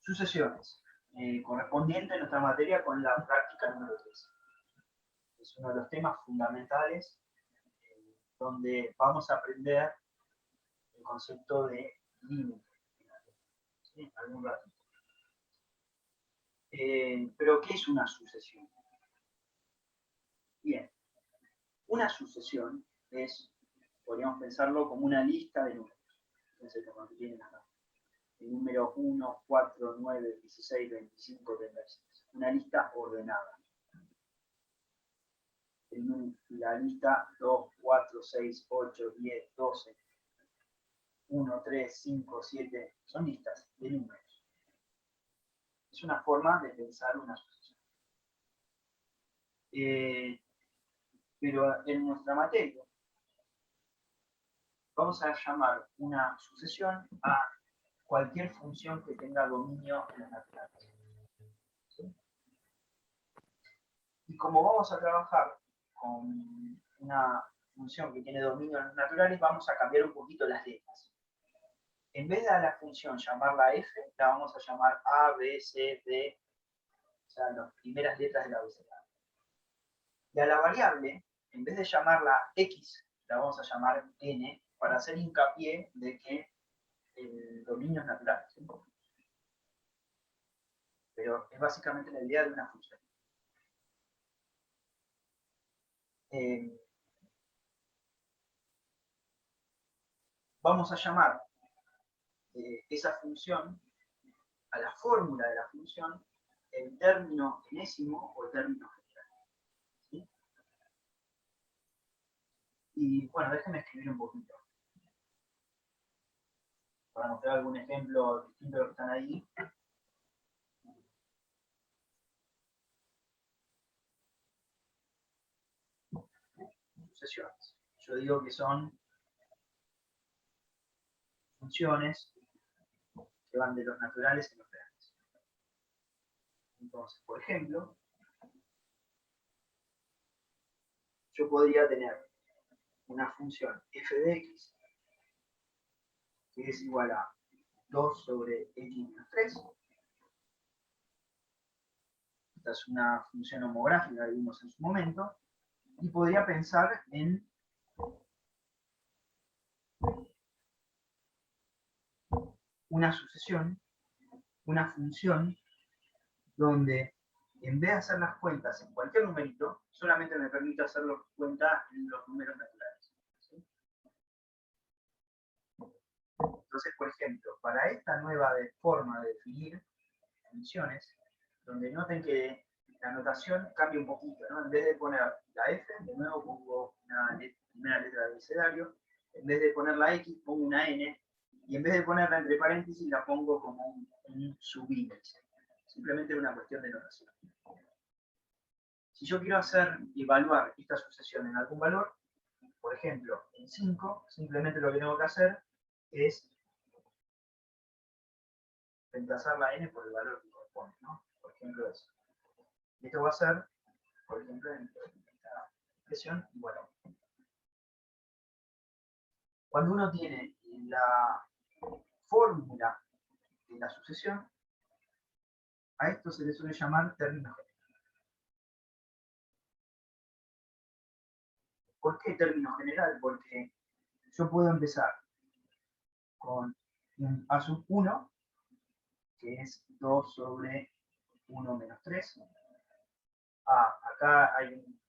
sucesiones, correspondiente en nuestra materia con la práctica número 3. Es uno de los temas fundamentales donde vamos a aprender el concepto de límite. ¿Sí? Algún ratito. Pero, ¿qué es una sucesión? Bien, una sucesión es, podríamos pensarlo como una lista de números. Fíjense como que tienen acá. El número 1, 4, 9, 16, 25, 36. Una lista ordenada. La lista 2, 4, 6, 8, 10, 12, 1, 3, 5, 7, son listas de números. Es una forma de pensar una sucesión. Pero en nuestra materia vamos a llamar una sucesión a cualquier función que tenga dominio en las naturales. ¿Sí? Y como vamos a trabajar con una función que tiene dominio en las naturales, vamos a cambiar un poquito las letras. En vez de a la función llamarla f, la vamos a llamar a, b, c, d, o sea, las primeras letras del abecedario. Y a la variable, en vez de llamarla x, la vamos a llamar n, para hacer hincapié de que el dominio es natural. ¿Sí? Pero es básicamente la idea de una función. Vamos a llamar esa función, a la fórmula de la función, el término enésimo o el término general. ¿Sí? Y bueno, déjenme escribir un poquito para mostrar algún ejemplo distinto de lo que están ahí. Sucesiones. Yo digo que son funciones que van de los naturales a los reales. Entonces, por ejemplo, yo podría tener una función f de x que es igual a 2 sobre x menos 3. Esta es una función homográfica que vimos en su momento. Y podría pensar en una sucesión, una función, donde en vez de hacer las cuentas en cualquier numerito, solamente me permite hacer cuenta en los números naturales. ¿Sí? Entonces, por ejemplo, para esta nueva forma de definir funciones, donde noten que la notación cambia un poquito, ¿no? En vez de poner la f, de nuevo pongo una primera letra del abecedario, en vez de poner la x, pongo una n, y en vez de ponerla entre paréntesis, la pongo como un subíndice. Simplemente una cuestión de notación. Si yo quiero evaluar esta sucesión en algún valor, por ejemplo, en 5, simplemente lo que tengo que hacer es reemplazar la n por el valor que corresponde, ¿no? Por ejemplo, eso. Y esto va a ser, por ejemplo, en esta expresión, bueno. Cuando uno tiene la fórmula de la sucesión, a esto se le suele llamar término general. ¿Por qué término general? Porque yo puedo empezar con un a sub 1, que es 2 sobre 1 menos 3. Acá hay un...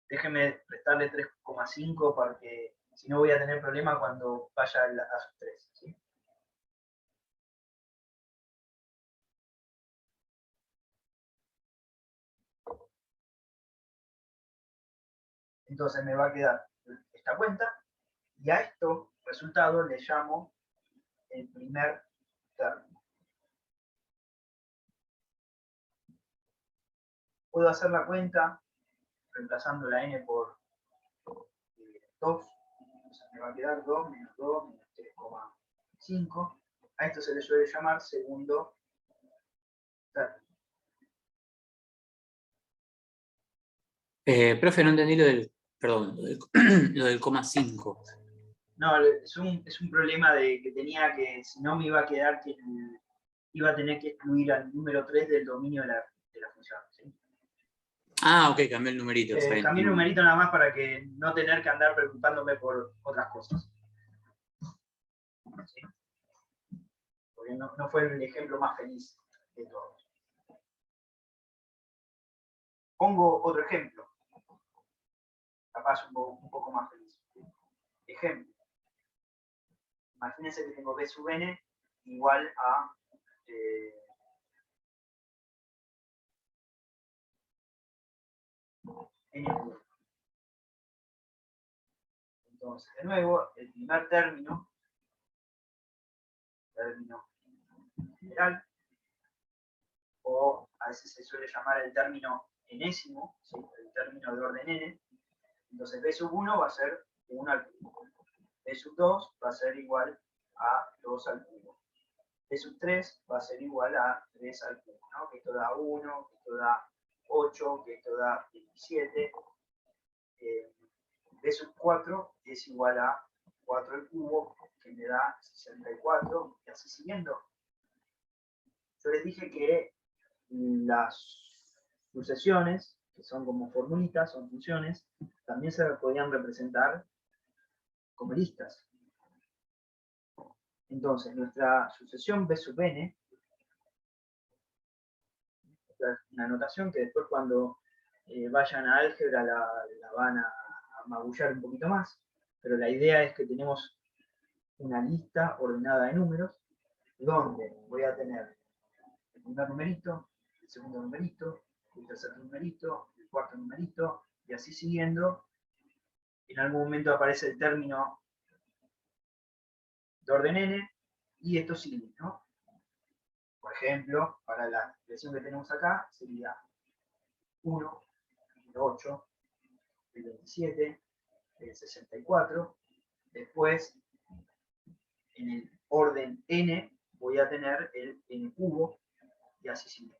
Déjenme restarle 3,5 porque si no voy a tener problema cuando vaya a sub 3. ¿Sí? Entonces me va a quedar esta cuenta y a esto resultado le llamo el primer término. Puedo hacer la cuenta reemplazando la n por 2. O sea, me va a quedar 2 menos 2 menos 3,5. A esto se le suele llamar segundo término. Profe, no entendí lo del, perdón, lo del coma 5. No, es un problema de que tenía que, si no me iba a quedar que iba a tener que excluir al número 3 del dominio de la función. ¿Sí? Ah, ok, cambié el numerito. Cambié el numerito nada más para que no tener que andar preocupándome por otras cosas. ¿Sí? Porque no fue el ejemplo más feliz de todos. Pongo otro ejemplo. Capaz un poco más feliz. Ejemplo. Imagínense que tengo b sub n igual a n cubo. Entonces, de nuevo, el primer término general, o a veces se suele llamar el término enésimo, ¿sí? El término de orden n. Entonces, b sub 1 va a ser 1 al cubo. B sub 2 va a ser igual a 2 al cubo. B sub 3 va a ser igual a 3 al cubo, ¿no? Que esto da 1, que esto da 8, que esto da 17. B sub 4 es igual a 4 al cubo, que me da 64, y así siguiendo. Yo les dije que las sucesiones, que son como formulitas, son funciones, también se podían representar como listas. Entonces, nuestra sucesión b sub n, una notación que después cuando vayan a álgebra la van a magullar un poquito más, pero la idea es que tenemos una lista ordenada de números, donde voy a tener el primer numerito, el segundo numerito, el tercer numerito, el cuarto numerito, y así siguiendo. En algún momento aparece el término de orden n, y esto sigue, ¿no? Por ejemplo, para la expresión que tenemos acá, sería 1, el 8, el 27, el 64. Después, en el orden n, voy a tener el n cubo, y así sigue.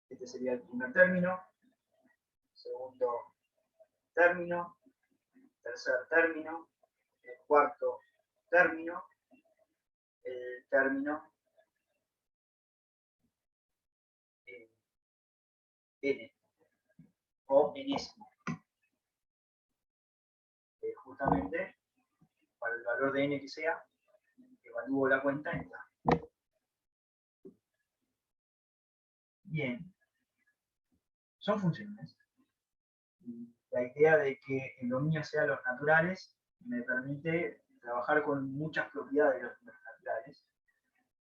Este sería el primer término, segundo término, tercer término, el cuarto término, el término n, o enésimo. Justamente, para el valor de n que sea, evalúo la cuenta y está. Bien. Son funciones. La idea de que el dominio sea los naturales me permite trabajar con muchas propiedades de los números naturales.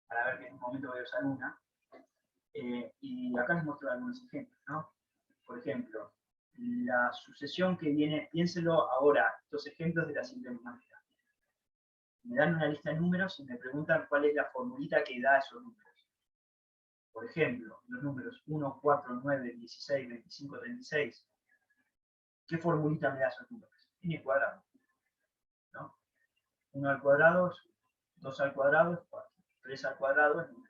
Para ver que en un momento voy a usar una. Y acá les muestro algunos ejemplos, ¿no? Por ejemplo, la sucesión que viene, piénselo ahora, estos ejemplos de la siguiente manera. Me dan una lista de números y me preguntan cuál es la formulita que da esos números. Por ejemplo, los números 1, 4, 9, 16, 25, 36. ¿Qué formulita me da esos números? N cuadrado, ¿no? 1 al cuadrado, 2 al cuadrado es 4, 3 al cuadrado es 9,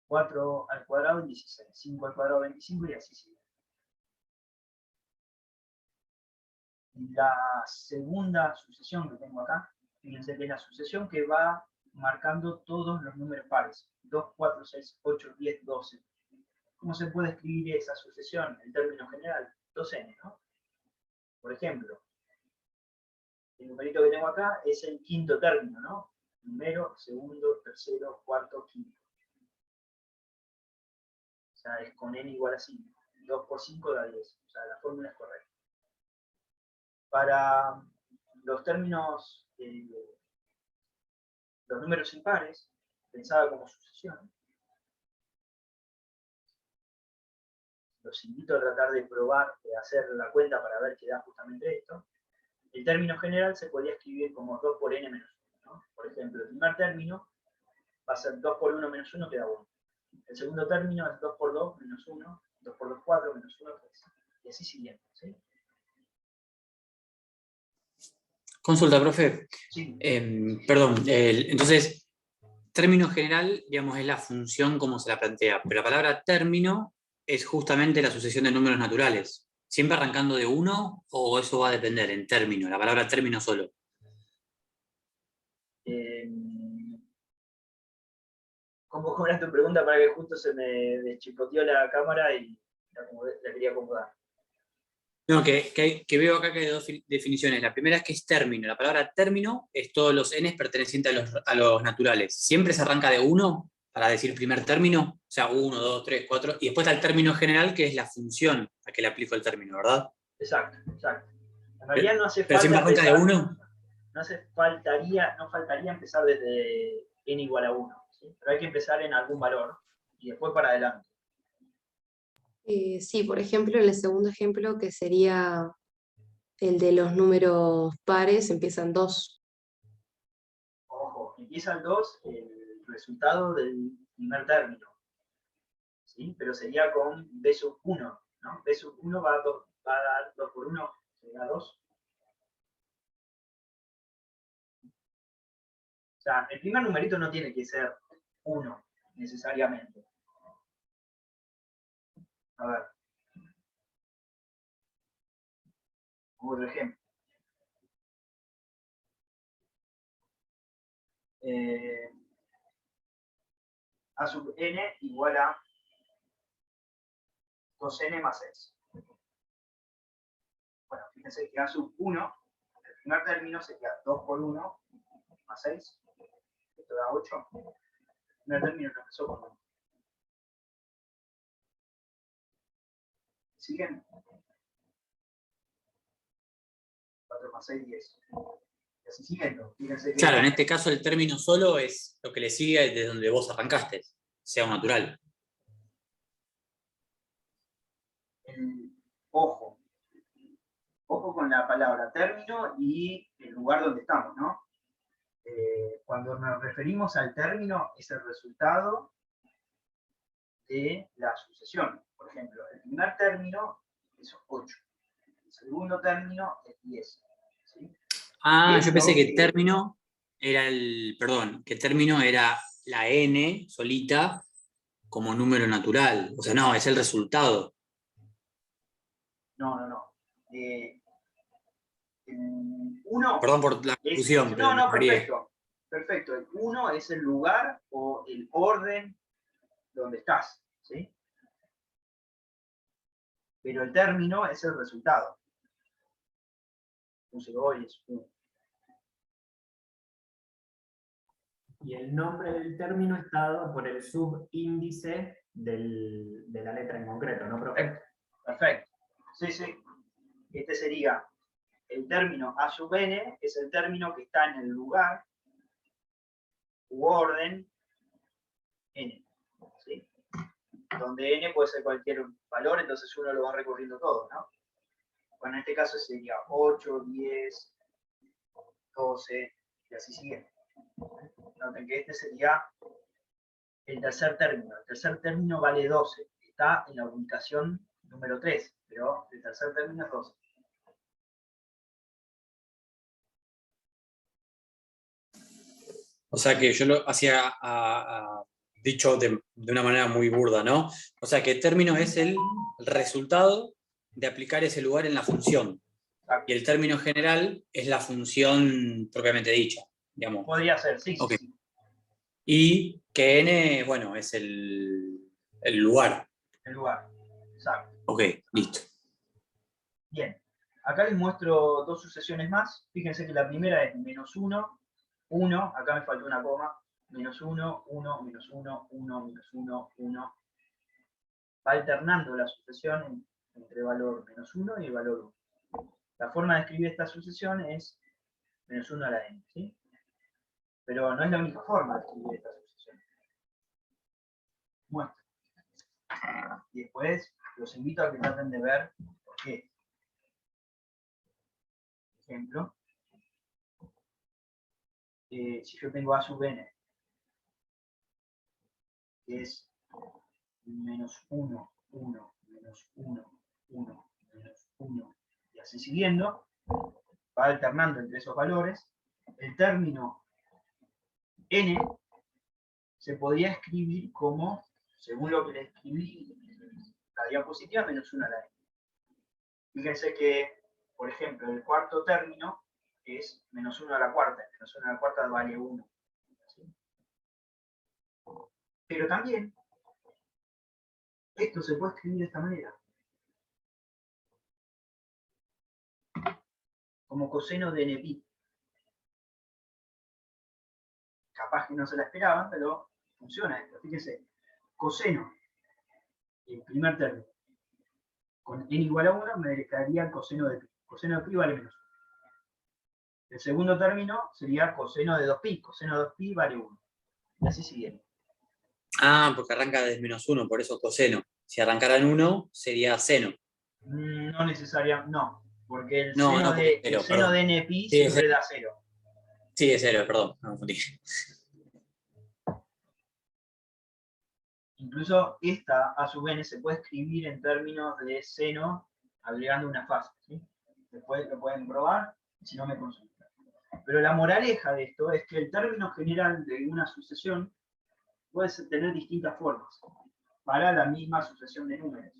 4 al cuadrado es 16, 5 al cuadrado es 25 y así sigue. La segunda sucesión que tengo acá, fíjense que es la sucesión que va marcando todos los números pares. 2, 4, 6, 8, 10, 12. ¿Cómo se puede escribir esa sucesión en términos general? 2n, ¿no? Por ejemplo, el numerito que tengo acá es el quinto término, ¿no? Primero, segundo, tercero, cuarto, quinto. O sea, es con n igual a 5. 2 por 5 da 10. O sea, la fórmula es correcta. Para los términos, los números impares, pensaba como sucesión. Los invito a tratar de probar, de hacer la cuenta para ver qué da justamente esto. El término general se podría escribir como 2 por n menos 1, ¿no? Por ejemplo, el primer término va a ser 2 por 1 menos 1, que da 1. El segundo término es 2 por 2 menos 1, 2 por 2, 4, menos 1, 3. Y así siguiendo, ¿sí? Consulta, profe. Sí. Perdón, entonces, término general, digamos, es la función como se la plantea, pero la palabra término es justamente la sucesión de números naturales. ¿Siempre arrancando de 1 o eso va a depender en término, la palabra término solo? ¿Cómo era tu pregunta para que justo se me deschipoteó la cámara y la quería acomodar? No, que veo acá que hay dos definiciones. La primera es que es término. La palabra término es todos los n's pertenecientes a los naturales. ¿Siempre se arranca de 1 para decir primer término? O sea, 1, 2, 3, 4. Y después está el término general, que es la función a que le aplico el término, ¿verdad? Exacto, exacto. En realidad no hace ¿Pero falta siempre arranca de empezar, 1? no faltaría empezar desde n igual a 1, ¿sí? Pero hay que empezar en algún valor y después para adelante. Sí, por ejemplo, el segundo ejemplo, que sería el de los números pares, empiezan 2. Ojo, empieza el 2, el resultado del primer término, ¿sí? Pero sería con b sub 1, ¿no? B sub 1 va a dar 2 por 1, sería 2. O sea, el primer numerito no tiene que ser 1, necesariamente. A ver. Otro ejemplo. A sub n igual a 2n más 6. Bueno, fíjense que a sub 1, el primer término sería 2 por 1 más 6. Esto da 8. El primer término no empezó con 1. ¿Siguen? 4 más 6, 10. Y así siguiendo. Fíjense que Claro, en este caso el término solo es lo que le sigue desde donde vos arrancaste, sea un natural. ojo con la palabra término y el lugar donde estamos, ¿no? Cuando nos referimos al término, es el resultado de la sucesión. Por ejemplo, el primer término es 8, el segundo término es 10. ¿Sí? Ah, yo pensé que término era que término era la n solita como número natural. O sea, no, es el resultado. No. Uno Perdón por la confusión, pero me mareé. Perfecto. El 1 es el lugar o el orden donde estás, ¿sí? Pero el término es el resultado. Entonces hoy es 1. Y el nombre del término está dado por el subíndice de la letra en concreto, ¿no, profe? Perfecto. Sí. Este sería el término a sub n, es el término que está en el lugar u orden n, ¿sí? Donde n puede ser cualquier valor, entonces uno lo va recorriendo todo, ¿no? Bueno, en este caso sería 8, 10, 12, y así sigue. Noten que este sería el tercer término. El tercer término vale 12. Está en la ubicación número 3, pero el tercer término es 12. O sea que yo lo hacía dicho de una manera muy burda, ¿no? O sea que término es el resultado de aplicar ese lugar en la función. Y el término general es la función propiamente dicha, digamos. Podría ser, sí. Okay. Sí. Y que n, bueno, es el lugar. El lugar, exacto. Ok, listo. Bien, acá les muestro dos sucesiones más. Fíjense que la primera es menos 1, 1, acá me faltó una coma, menos 1, 1, menos 1, 1, menos 1, 1. Va alternando la sucesión entre el valor menos 1 y el valor 1. La forma de escribir esta sucesión es menos 1 a la n, ¿sí? Pero no es la única forma de escribir esta sucesión. Muestro. Y después los invito a que traten de ver por qué. Por ejemplo, si yo tengo a sub n, que es menos 1, 1, menos 1, 1, menos 1, y así siguiendo, va alternando entre esos valores, el término n se podría escribir como, según lo que le escribí, la diapositiva menos 1 a la n. Fíjense que, por ejemplo, el cuarto término es menos 1 a la cuarta. Menos 1 a la cuarta vale 1. ¿Sí? Pero también, esto se puede escribir de esta manera. Como coseno de n-pi. Capaz que no se la esperaban, pero funciona esto. Fíjense, coseno, el primer término, con n igual a 1 me quedaría el coseno de pi. Coseno de pi vale menos 1. El segundo término sería coseno de 2pi. Coseno de 2pi vale 1. Y así sigue. Ah, porque arranca desde -1, por eso coseno. Si arrancara en 1, sería seno. No necesariamente, no. Porque el No, seno, no, porque el cero, seno perdón. de n-pi Sí, es siempre da 0. Sí, es 0, perdón. No, confundí. Incluso esta, a su vez, se puede escribir en términos de seno agregando una fase. ¿Sí? Después lo pueden probar, si no me consultan. Pero la moraleja de esto es que el término general de una sucesión puede tener distintas formas para la misma sucesión de números.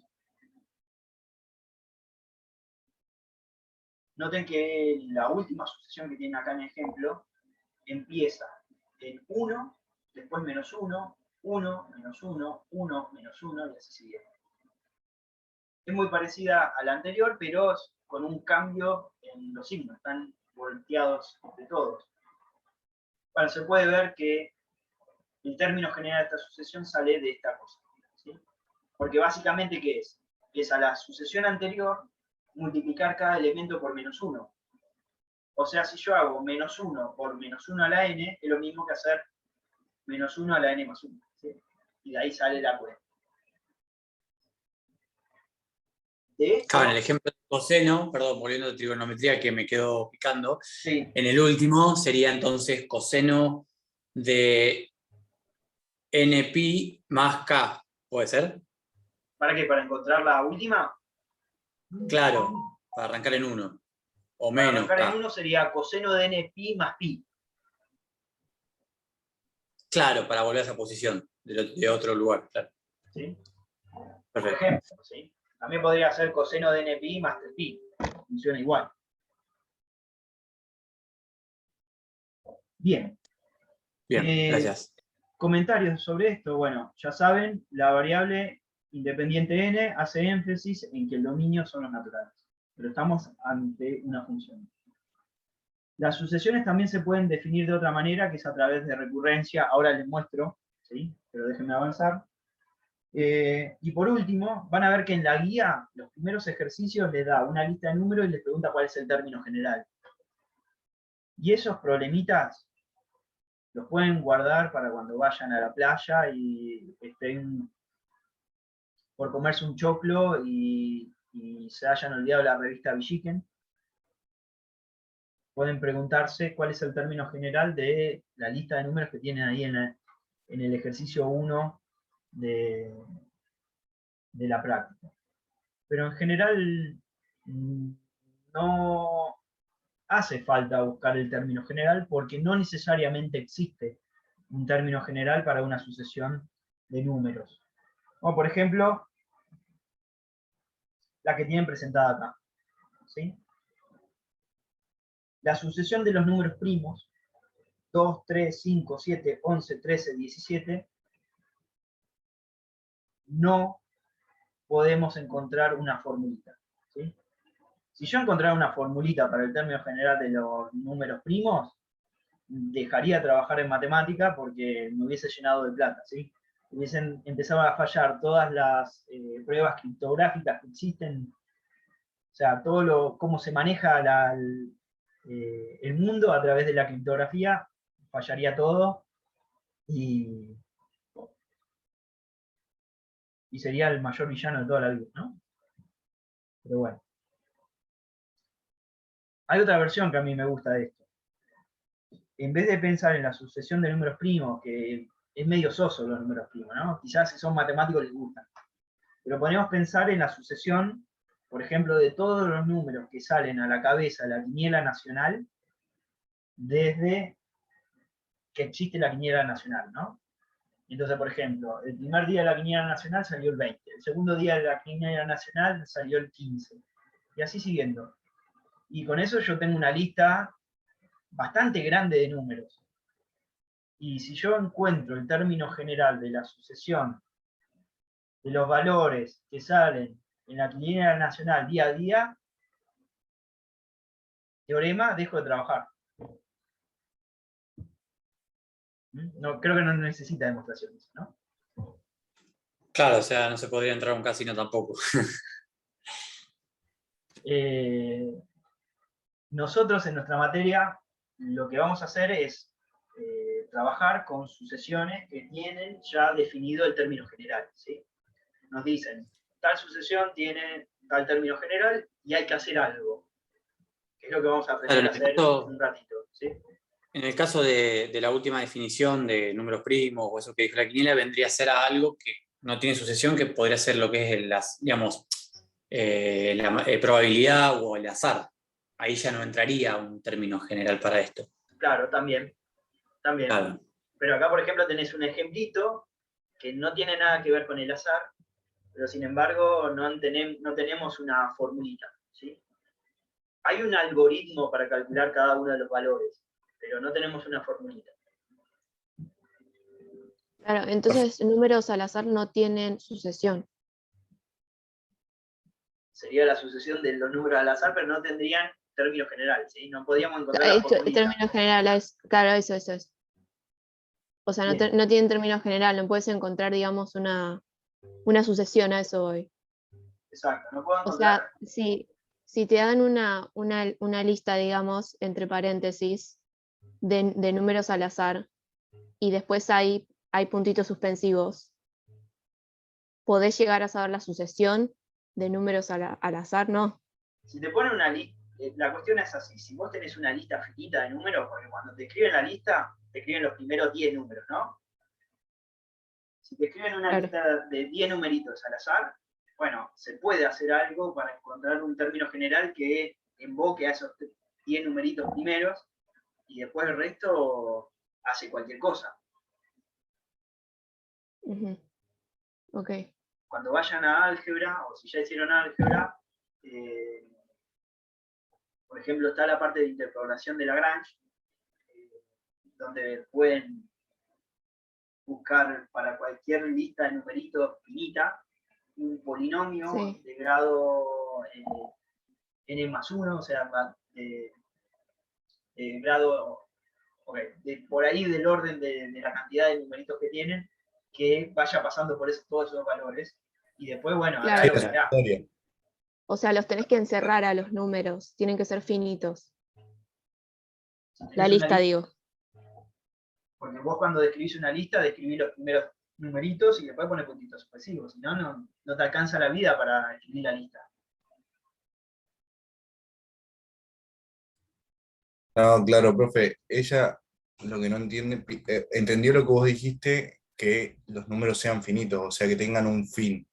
Noten que la última sucesión que tienen acá en el ejemplo empieza en 1, después menos 1, 1, menos 1, 1, menos 1, y así sigue. Es muy parecida a la anterior, pero con un cambio en los signos, están volteados de todos. Bueno, se puede ver que el término general de esta sucesión sale de esta cosa. ¿Sí? Porque básicamente, ¿qué es? Es a la sucesión anterior multiplicar cada elemento por menos 1. O sea, si yo hago menos 1 por menos 1 a la n, es lo mismo que hacer menos 1 a la n más 1. ¿Sí? Y de ahí sale la cuenta. De esto, Claro, en el ejemplo de coseno, perdón, volviendo a trigonometría que me quedó picando, sí, en el último sería entonces coseno de npi más k, ¿puede ser? ¿para qué? ¿Para encontrar la última? Claro, para arrancar en 1, o Para menos arrancar en k. 1 sería coseno de npi más pi. Claro, para volver a esa posición de otro lugar, claro. ¿Sí? Por Perfecto. ejemplo, ¿sí? También podría ser coseno de npi más 3pi. Funciona igual. Bien. Bien, gracias. Comentarios sobre esto. Bueno, ya saben, la variable independiente n hace énfasis en que el dominio son los naturales. Pero estamos ante una función. Las sucesiones también se pueden definir de otra manera, que es a través de recurrencia. Ahora les muestro, ¿sí? Pero déjenme avanzar. Y por último, van a ver que en la guía, los primeros ejercicios les da una lista de números y les pregunta cuál es el término general. Y esos problemitas los pueden guardar para cuando vayan a la playa y estén por comerse un choclo y se hayan olvidado la revista Villiquen. Pueden preguntarse cuál es el término general de la lista de números que tienen ahí en el ejercicio 1 de la práctica. Pero en general no hace falta buscar el término general porque no necesariamente existe un término general para una sucesión de números. Como por ejemplo, la que tienen presentada acá. ¿Sí? La sucesión de los números primos, 2, 3, 5, 7, 11, 13, 17, no podemos encontrar una formulita. ¿Sí? Si yo encontrara una formulita para el término general de los números primos, dejaría de trabajar en matemática porque me hubiese llenado de plata. ¿Sí? Hubiesen empezado a fallar todas las pruebas criptográficas que existen, o sea, cómo se maneja el mundo a través de la criptografía, fallaría todo y sería el mayor villano de toda la vida, ¿no? Pero bueno. Hay otra versión que a mí me gusta de esto. En vez de pensar en la sucesión de números primos, que es medio soso los números primos, ¿no? Quizás si son matemáticos les gustan. Pero podemos pensar en la sucesión, por ejemplo, de todos los números que salen a la cabeza de la quiniela nacional desde que existe la quiniela nacional, ¿no? Entonces, por ejemplo, el primer día de la quiniela nacional salió el 20, el segundo día de la quiniela nacional salió el 15, y así siguiendo. Y con eso yo tengo una lista bastante grande de números. Y si yo encuentro el término general de la sucesión de los valores que salen en la quiniela nacional día a día, teorema, dejo de trabajar. No, creo que no necesita demostraciones, ¿no? Claro, o sea, no se podría entrar a un casino tampoco. Nosotros en nuestra materia lo que vamos a hacer es trabajar con sucesiones que tienen ya definido el término general, ¿sí? Nos dicen, tal sucesión tiene tal término general y hay que hacer algo, que es lo que vamos a aprender a hacer en un ratito, ¿sí? En el caso de la última definición de números primos o eso que dijo la quiniela, vendría a ser algo que no tiene sucesión, que podría ser lo que es digamos, la probabilidad o el azar. Ahí ya no entraría un término general para esto. Claro, también. Claro. Pero acá, por ejemplo, tenés un ejemplito que no tiene nada que ver con el azar, pero sin embargo no tenemos una formulita, ¿sí? Hay un algoritmo para calcular cada uno de los valores, pero no tenemos una formulita. Claro, entonces números al azar no tienen sucesión. Sería la sucesión de los números al azar, pero no tendrían término general, ¿sí? No podíamos encontrar la formulita. Término general, claro, eso es. O sea, no tienen término general, no puedes encontrar, digamos, una sucesión, a eso voy. Exacto, no puedo O encontrar. sea, si te dan una lista, digamos, entre paréntesis, de números al azar, y después hay puntitos suspensivos, ¿podés llegar a saber la sucesión de números al azar? No. Si te ponen una lista, la cuestión es así, si vos tenés una lista finita de números, porque cuando te escriben la lista, te escriben los primeros 10 números, ¿no? Si te escriben una lista de 10 numeritos al azar, bueno, se puede hacer algo para encontrar un término general que invoque a esos 10 numeritos primeros y después el resto hace cualquier cosa. Ok. Cuando vayan a álgebra, o si ya hicieron álgebra, por ejemplo, está la parte de interpolación de Lagrange, donde pueden buscar para cualquier lista de numeritos finita un polinomio de grado n más 1, o sea, de grado, por ahí del orden de la cantidad de numeritos que tienen, que vaya pasando por todos esos valores, y después, bueno, claro, acá lo que será. O sea, los tenés que encerrar a los números, tienen que ser finitos. La lista, digo. Porque vos cuando describís una lista, describís los primeros numeritos y después pones puntitos suspensivos, si no, no te alcanza la vida para escribir la lista. No, claro, profe, ella lo que no entiende, entendió lo que vos dijiste, que los números sean finitos, o sea, que tengan un fin,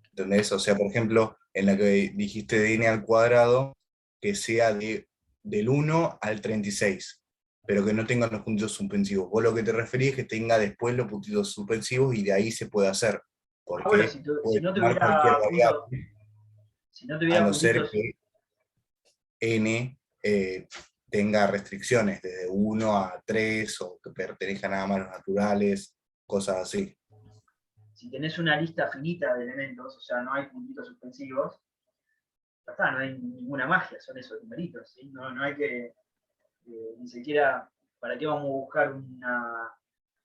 ¿entendés? O sea, por ejemplo, en la que dijiste de n al cuadrado, que sea del 1 al 36, pero que no tenga los puntitos suspensivos. Vos lo que te referís es que tenga después los puntitos suspensivos y de ahí se puede hacer, porque Bueno, si puede no tomar cualquier tuviera variable, a no ser puntitos, que n tenga restricciones desde 1 a 3 o que pertenezcan nada más a los naturales, cosas así. Si tenés una lista finita de elementos, o sea, no hay puntitos suspensivos, ya está, no hay ninguna magia, son esos numeritos, ¿sí? No hay que, ni siquiera, ¿para qué vamos a buscar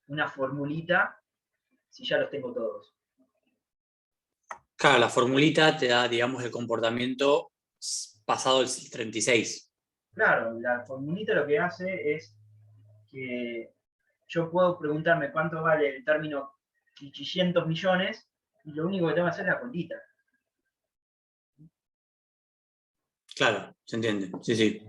una formulita si ya los tengo todos? Claro, la formulita te da, digamos, el comportamiento pasado el 36. Claro, la formulita lo que hace es que yo puedo preguntarme cuánto vale el término 500 millones y lo único que tengo que hacer es la colita. Claro, se entiende, sí, sí.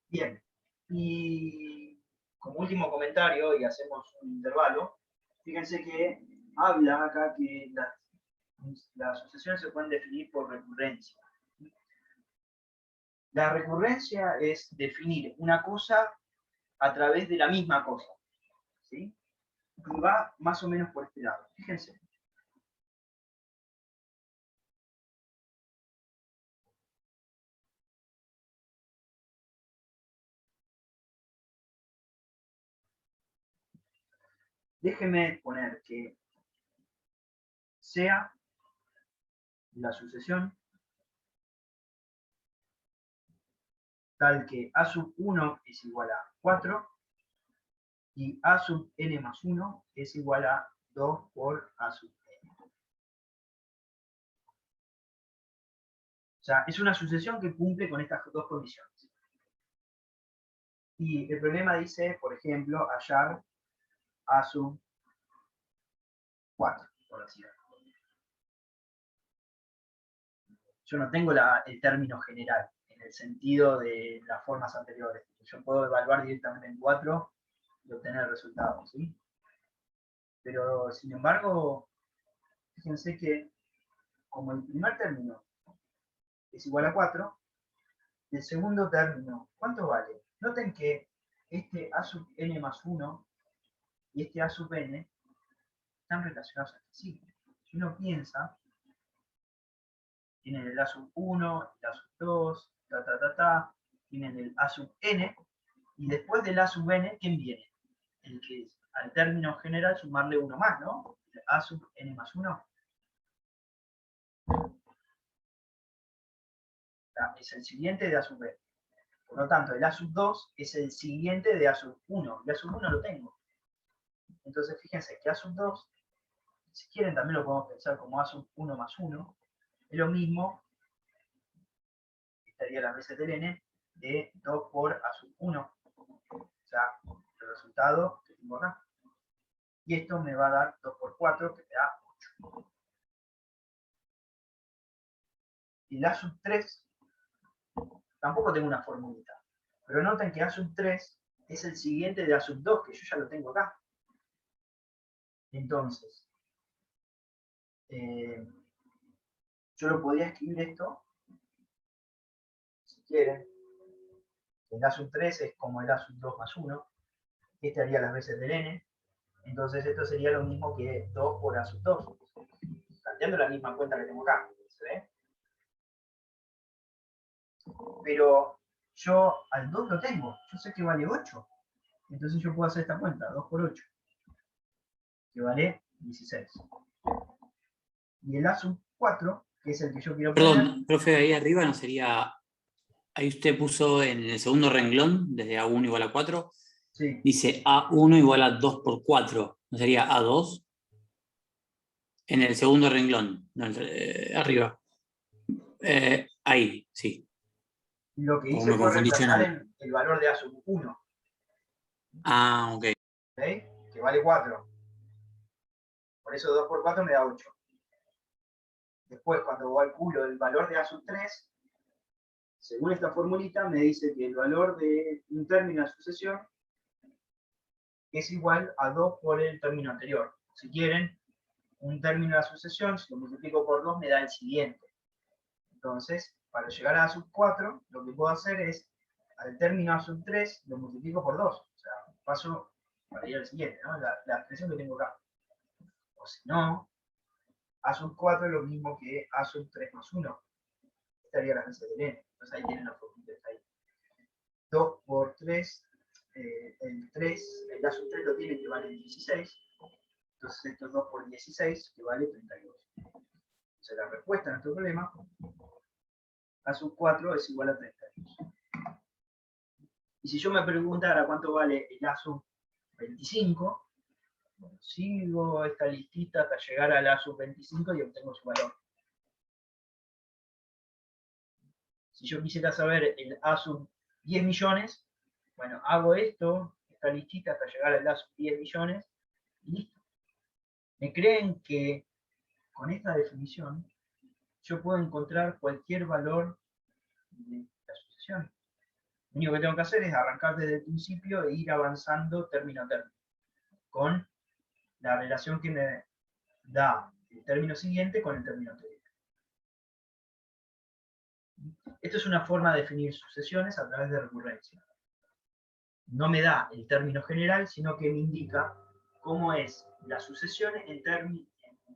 Bien, y como último comentario, y hacemos un intervalo, fíjense que habla acá que las asociaciones se pueden definir por recurrencia. La recurrencia es definir una cosa a través de la misma cosa, ¿sí? Y va más o menos por este lado. Fíjense. Déjeme poner que sea la sucesión tal que A sub 1 es igual a 4 y A sub n más 1 es igual a 2 por A sub n. O sea, es una sucesión que cumple con estas dos condiciones. Y el problema dice, por ejemplo, hallar A sub 4, por así decirlo. Yo no tengo el término general, en el sentido de las formas anteriores. Yo puedo evaluar directamente en 4 y obtener resultados, ¿sí? Pero, sin embargo, fíjense que como el primer término es igual a 4, el segundo término, ¿cuánto vale? Noten que este A sub n más 1 y este A sub n están relacionados entre sí. Si uno piensa, tienen el A sub 1, el A sub 2, tienen el A sub n, y después del A sub n, ¿quién viene? El que es al término general sumarle uno más, ¿no? El A sub n más 1. Es el siguiente de A sub n. Por lo tanto, el A sub 2 es el siguiente de A sub 1. El A sub 1 lo tengo. Entonces, fíjense que A sub 2, si quieren también lo podemos pensar como A sub 1 más 1, es lo mismo, estaría las veces del n, de 2 por A sub 1. O sea, el resultado que tengo acá. Y esto me va a dar 2 por 4, que me da 8. Y el A sub 3, tampoco tengo una formulita. Pero noten que A sub 3 es el siguiente de A sub 2, que yo ya lo tengo acá. Entonces, yo lo podría escribir esto, si quieren. El A sub 3 es como el A sub 2 más 1. Este haría las veces del n. Entonces esto sería lo mismo que 2 por A sub 2. Planteando la misma cuenta que tengo acá. ¿Se ve? Pero yo al 2 lo tengo. Yo sé que vale 8. Entonces yo puedo hacer esta cuenta. 2 por 8. Que vale 16. Y el A sub 4, que es el que yo quiero poner. Perdón, profe, ahí arriba no sería. Ahí usted puso en el segundo renglón, desde A1 igual a 4, Sí. dice A1 igual a 2 por 4. ¿No sería A2? En el segundo renglón, no, arriba. Ahí, sí. Lo que O hice me fue confundí yo en reemplazar algo. el valor de A sub 1. Ah, ok. ¿Okay? Que vale 4. Por eso 2 por 4 me da 8. Después, cuando calculo el valor de A sub 3, según esta formulita, me dice que el valor de un término de sucesión es igual a 2 por el término anterior. Si quieren, un término de la sucesión, si lo multiplico por 2, me da el siguiente. Entonces, para llegar a A sub 4, lo que puedo hacer es, al término A sub 3, lo multiplico por 2. O sea, paso para ir al siguiente, ¿no? La expresión que tengo acá. O si no, A sub 4 es lo mismo que A sub 3 más 1. Estaría la veces del n. Entonces ahí tienen la formulita ahí. 2 por 3, el 3, el A sub 3 lo tiene que vale 16. Entonces esto es 2 por 16, que vale 32. Entonces la respuesta a nuestro problema, A sub 4 es igual a 32. Y si yo me preguntara cuánto vale el A sub 25, bueno, sigo esta listita hasta llegar al A sub 25 y obtengo su valor. Si yo quisiera saber el A sub 10 millones, bueno, hago esto, esta listita hasta llegar al A sub 10 millones, y listo. ¿Me creen que con esta definición yo puedo encontrar cualquier valor de la sucesión? Lo único que tengo que hacer es arrancar desde el principio e ir avanzando término a término, con la relación que me da el término siguiente con el término anterior. Esto es una forma de definir sucesiones a través de recurrencia. No me da el término general, sino que me indica cómo es la sucesión en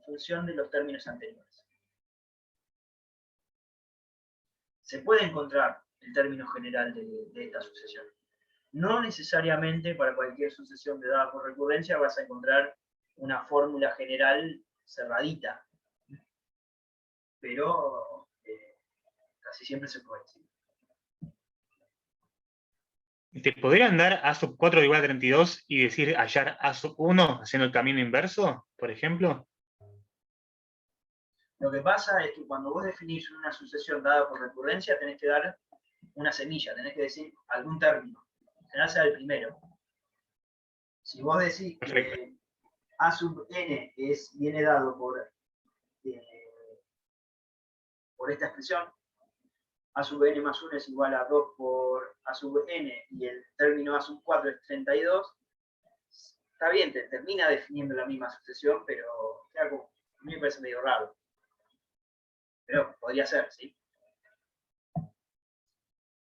función de los términos anteriores. Se puede encontrar el término general de esta sucesión. No necesariamente para cualquier sucesión de dada por recurrencia vas a encontrar una fórmula general cerradita, pero casi siempre se puede decir. ¿Te podrían dar a sub 4 igual a 32 y decir hallar a sub 1 haciendo el camino inverso, por ejemplo? Lo que pasa es que cuando vos definís una sucesión dada por recurrencia, tenés que dar una semilla, tenés que decir algún término. En general sea el primero. Si vos decís que A sub n viene dado por esta expresión, A sub n más 1 es igual a 2 por A sub n, y el término A sub 4 es 32, está bien, te termina definiendo la misma sucesión, pero a mí me parece medio raro. Pero podría ser, ¿sí?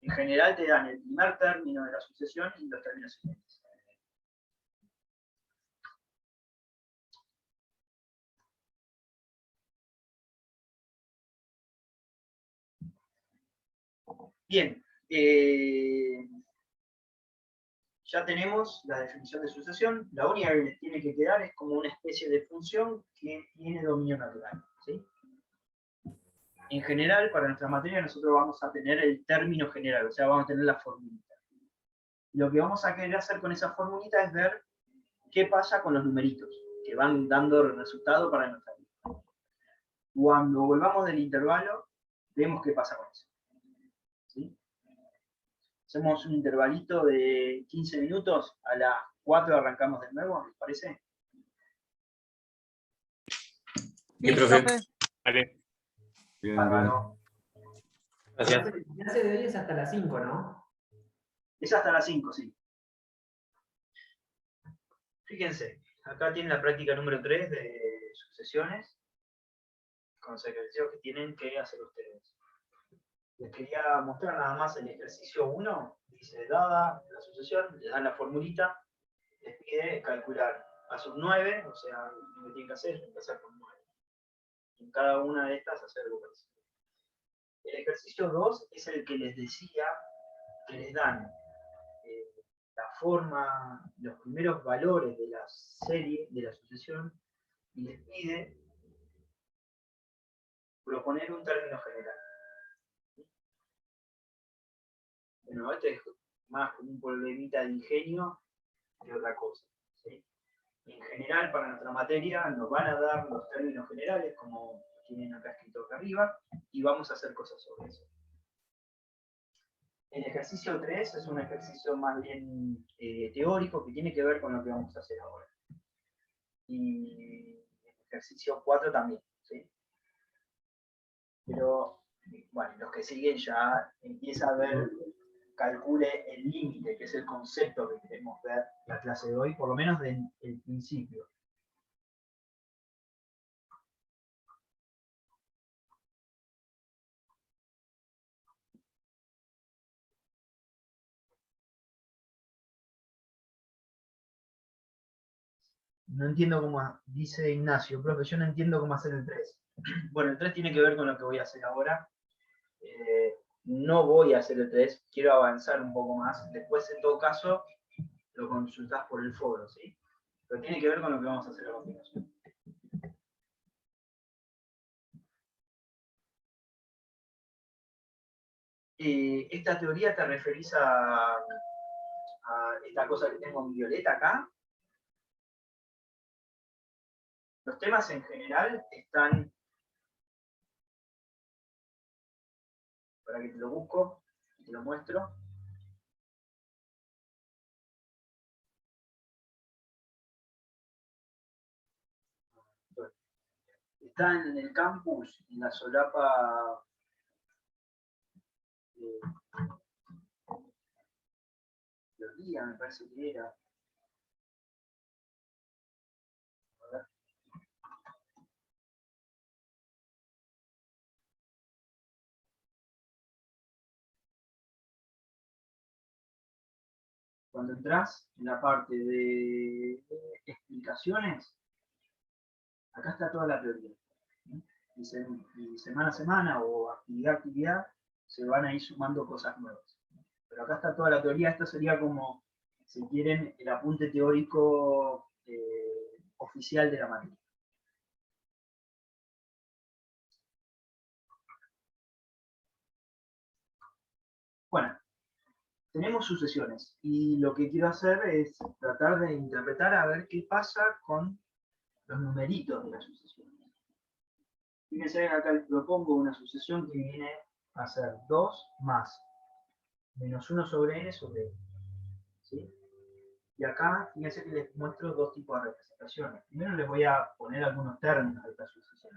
En general te dan el primer término de la sucesión y los términos siguientes. Bien, ya tenemos la definición de sucesión. La única que les tiene que quedar es como una especie de función que tiene dominio natural, ¿sí? En general, para nuestra materia, nosotros vamos a tener el término general, o sea, vamos a tener la formulita. Lo que vamos a querer hacer con esa formulita es ver qué pasa con los numeritos, que van dando el resultado para nuestra vida. Cuando volvamos del intervalo, vemos qué pasa con eso. ¿Sí? Hacemos un intervalito de 15 minutos, a las 4 arrancamos de nuevo, ¿les parece? Bien, profe. Vale. Bien, bien. Bárbaro. Gracias. La clase de hoy es hasta las 5, ¿no? Es hasta las 5, sí. Fíjense, acá tienen la práctica número 3 de sucesiones, con los ejercicios que tienen que hacer ustedes. Les quería mostrar nada más el ejercicio 1, dice, dada la sucesión, les dan la formulita, les pide calcular a sub 9, o sea, lo que tienen que hacer es empezar con 9. En cada una de estas hacer algo parecido. El ejercicio 2 es el que les decía que les dan la forma, los primeros valores de la serie, de la sucesión, y les pide proponer un término general. Bueno, este es más como un problemita de ingenio que otra cosa, ¿sí? En general, para nuestra materia, nos van a dar los términos generales, como tienen acá escrito acá arriba, y vamos a hacer cosas sobre eso. El ejercicio 3 es un ejercicio más bien teórico, que tiene que ver con lo que vamos a hacer ahora. Y el ejercicio 4 también, ¿sí? Pero, bueno, los que siguen ya empieza a ver, calcule el límite, que es el concepto que queremos ver la clase de hoy, por lo menos del principio. No entiendo cómo, dice Ignacio, profe, yo no entiendo cómo hacer el 3. Bueno, el 3 tiene que ver con lo que voy a hacer ahora. No voy a hacer el 3, quiero avanzar un poco más. Después, en todo caso, lo consultás por el foro, ¿sí? Pero tiene que ver con lo que vamos a hacer a continuación. Esta teoría te referís a esta cosa que tengo en violeta acá. Los temas en general están, para que te lo busco y te lo muestro. Están en el campus, en la solapa teoría, me parece que era. cuando entras en la parte de explicaciones, acá está toda la teoría. Y semana a semana o actividad a actividad se van a ir sumando cosas nuevas. Pero acá está toda la teoría. Esto sería como, si quieren, el apunte teórico oficial de la materia. Bueno, tenemos sucesiones y lo que quiero hacer es tratar de interpretar a ver qué pasa con los numeritos de las sucesiones. Fíjense que acá les propongo una sucesión que viene a ser 2 más menos 1 sobre n sobre n. ¿Sí? Y acá, fíjense que les muestro dos tipos de representaciones. Primero les voy a poner algunos términos de esta sucesión.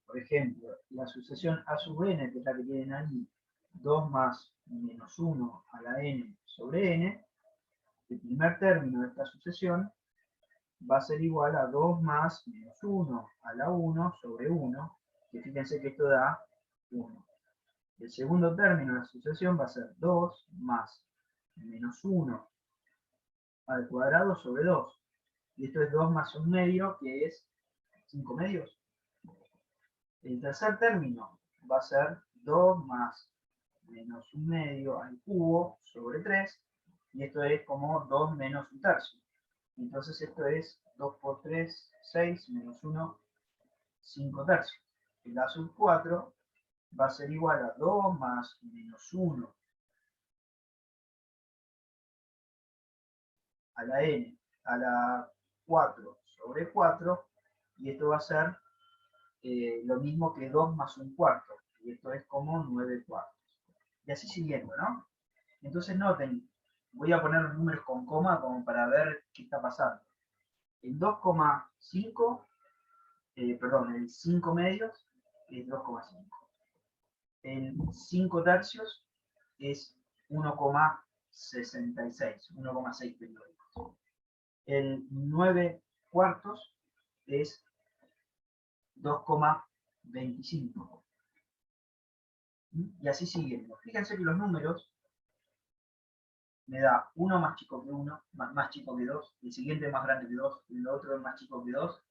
Por ejemplo, la sucesión a sub n, que es la que tienen ahí, 2 más menos 1 a la n sobre n, el primer término de esta sucesión va a ser igual a 2 más menos 1 a la 1 sobre 1, que fíjense que esto da 1. El segundo término de la sucesión va a ser 2 más menos 1 al cuadrado sobre 2. Y esto es 2 más 1 medio, que es 5 medios. El tercer término va a ser 2 más menos 1 medio al cubo sobre 3. Y esto es como 2 menos 1 tercio. Entonces esto es 2 por 3, 6, menos 1, 5 tercios. El a sub 4 va a ser igual a 2 más menos 1 a la n a la 4 sobre 4, y esto va a ser lo mismo que 2 más 1 cuarto, y esto es como 9 cuartos. Y así siguiendo, ¿no? Entonces noten, voy a poner los números con coma como para ver qué está pasando. El 2,5, perdón, el 5 medios es 2,5. El 5 tercios es 1,66, 1,6 periódicos. El 9 cuartos es 2,25. Y así siguiendo. Fíjense que los números me da uno más chico que 1, más chico que 2, el siguiente más grande que 2, el otro más chico que 2,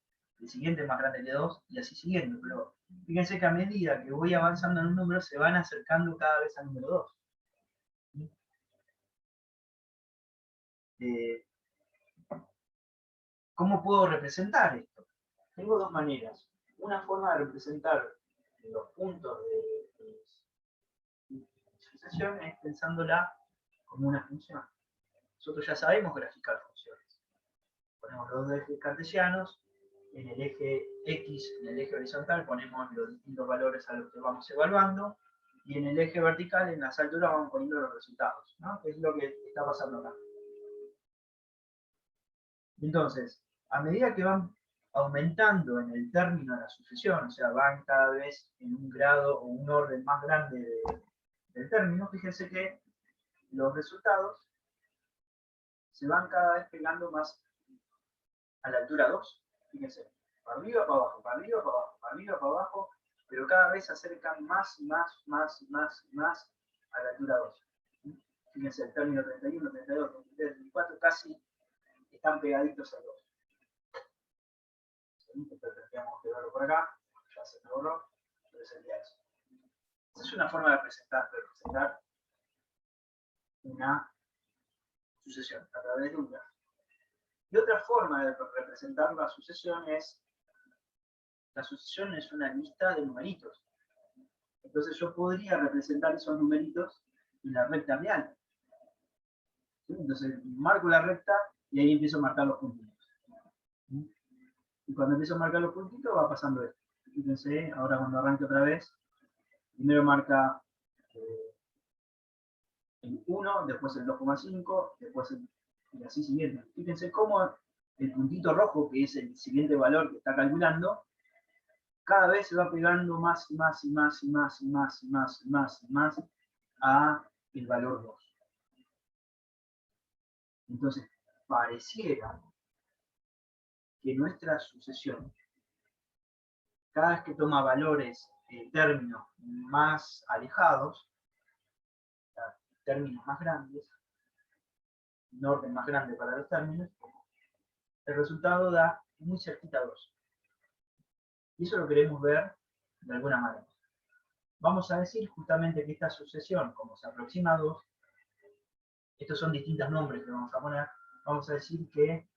el siguiente más grande que 2, y así siguiendo. Pero fíjense que a medida que voy avanzando en los números, se van acercando cada vez al número 2. ¿Cómo puedo representar esto? Tengo dos maneras. Una forma de representar los puntos de sucesión es pensándola como una función. Nosotros ya sabemos graficar funciones. Ponemos los dos ejes cartesianos, en el eje X, en el eje horizontal, ponemos los distintos valores a los que vamos evaluando, y en el eje vertical, en las alturas, vamos poniendo los resultados, ¿no? Es lo que está pasando acá. Entonces, a medida que van aumentando en el término de la sucesión, o sea, van cada vez en un grado o un orden más grande del término, fíjense que los resultados se van cada vez pegando más a la altura 2. Fíjense, para arriba, para abajo, para arriba, para abajo, para arriba, para abajo, pero cada vez se acercan más a la altura 2. Fíjense, el término 31, 32, 33, 34 casi están pegaditos al 2. Tendríamos que verlo por acá, ya se me borró, pero sería eso. Esa es una forma de representar una sucesión a través de un gráfico. Y otra forma de representar la sucesión es una lista de numeritos. Entonces yo podría representar esos numeritos en la recta real. ¿Sí? Entonces marco la recta y ahí empiezo a marcar los puntitos. ¿Sí? Y cuando empiezo a marcar los puntitos va pasando esto. Fíjense, ahora cuando arranque otra vez, primero marca el 1, después el 2,5, después y así siguiendo. Fíjense cómo el puntito rojo, que es el siguiente valor que está calculando, cada vez se va pegando más a el valor 2. Entonces, pareciera que nuestra sucesión cada vez que toma valores, términos más alejados, términos más grandes, un orden más grande para los términos, el resultado da muy cerquita a 2. Y eso lo queremos ver de alguna manera. Vamos a decir justamente que esta sucesión, como se aproxima a 2, estos son distintos nombres que vamos a poner, vamos a decir que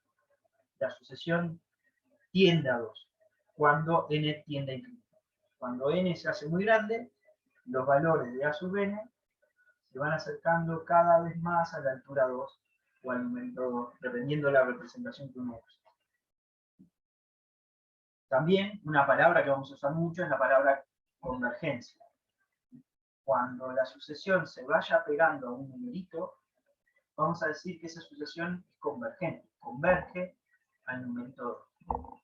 la sucesión tiende a 2, cuando n tiende a infinito. Cuando n se hace muy grande, los valores de a sub n se van acercando cada vez más a la altura 2 o al numerito 2, dependiendo de la representación que uno use. También una palabra que vamos a usar mucho es la palabra convergencia. Cuando la sucesión se vaya pegando a un numerito, vamos a decir que esa sucesión es convergente, converge al numerito 2.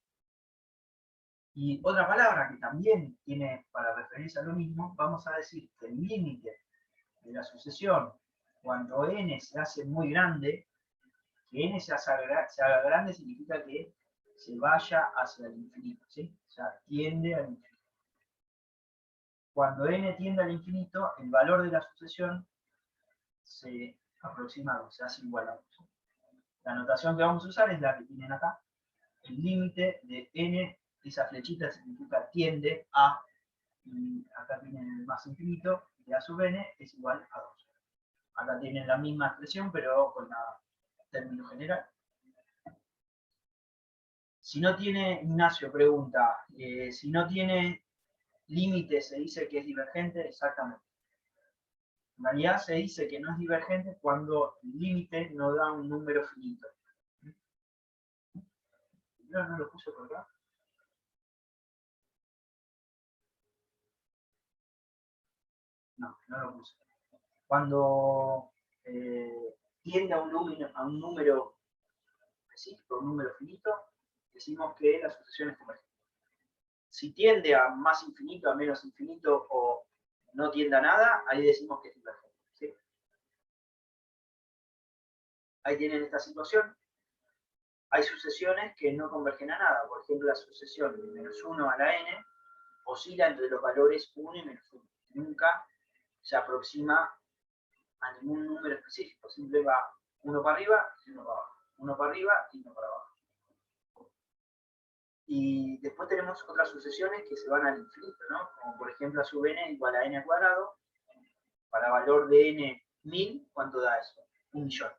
Y otra palabra que también tiene para referirse a lo mismo, vamos a decir que el límite de la sucesión, cuando n se hace muy grande, que n se haga grande significa que se vaya hacia el infinito, ¿sí? O sea, tiende al infinito. Cuando n tiende al infinito, el valor de la sucesión se aproxima a 2, se hace igual a 2. La notación que vamos a usar es la que tienen acá. El límite de n, esa flechita significa tiende a, y acá tienen el más infinito, de a sub n es igual a 2. Acá tienen la misma expresión, pero con el término general. Si no tiene, Ignacio pregunta, si no tiene límite se dice que es divergente, exactamente. En realidad se dice que no es divergente cuando el límite no da un número finito. No lo puse por acá. No lo puse. Cuando tiende a un número específico, un número finito, decimos que la sucesión es convergente. Si tiende a más infinito, a menos infinito, o no tiende a nada, ahí decimos que es divergente. ¿Sí? Ahí tienen esta situación. Hay sucesiones que no convergen a nada. Por ejemplo, la sucesión de menos 1 a la n oscila entre los valores 1 y menos 1. Nunca se aproxima a ningún número específico. Siempre va uno para arriba y uno para abajo. Uno para arriba y uno para abajo. Y después tenemos otras sucesiones que se van al infinito, ¿no? Como por ejemplo a sub n igual a n al cuadrado. Para valor de n 1000, ¿cuánto da eso? 1.000.000.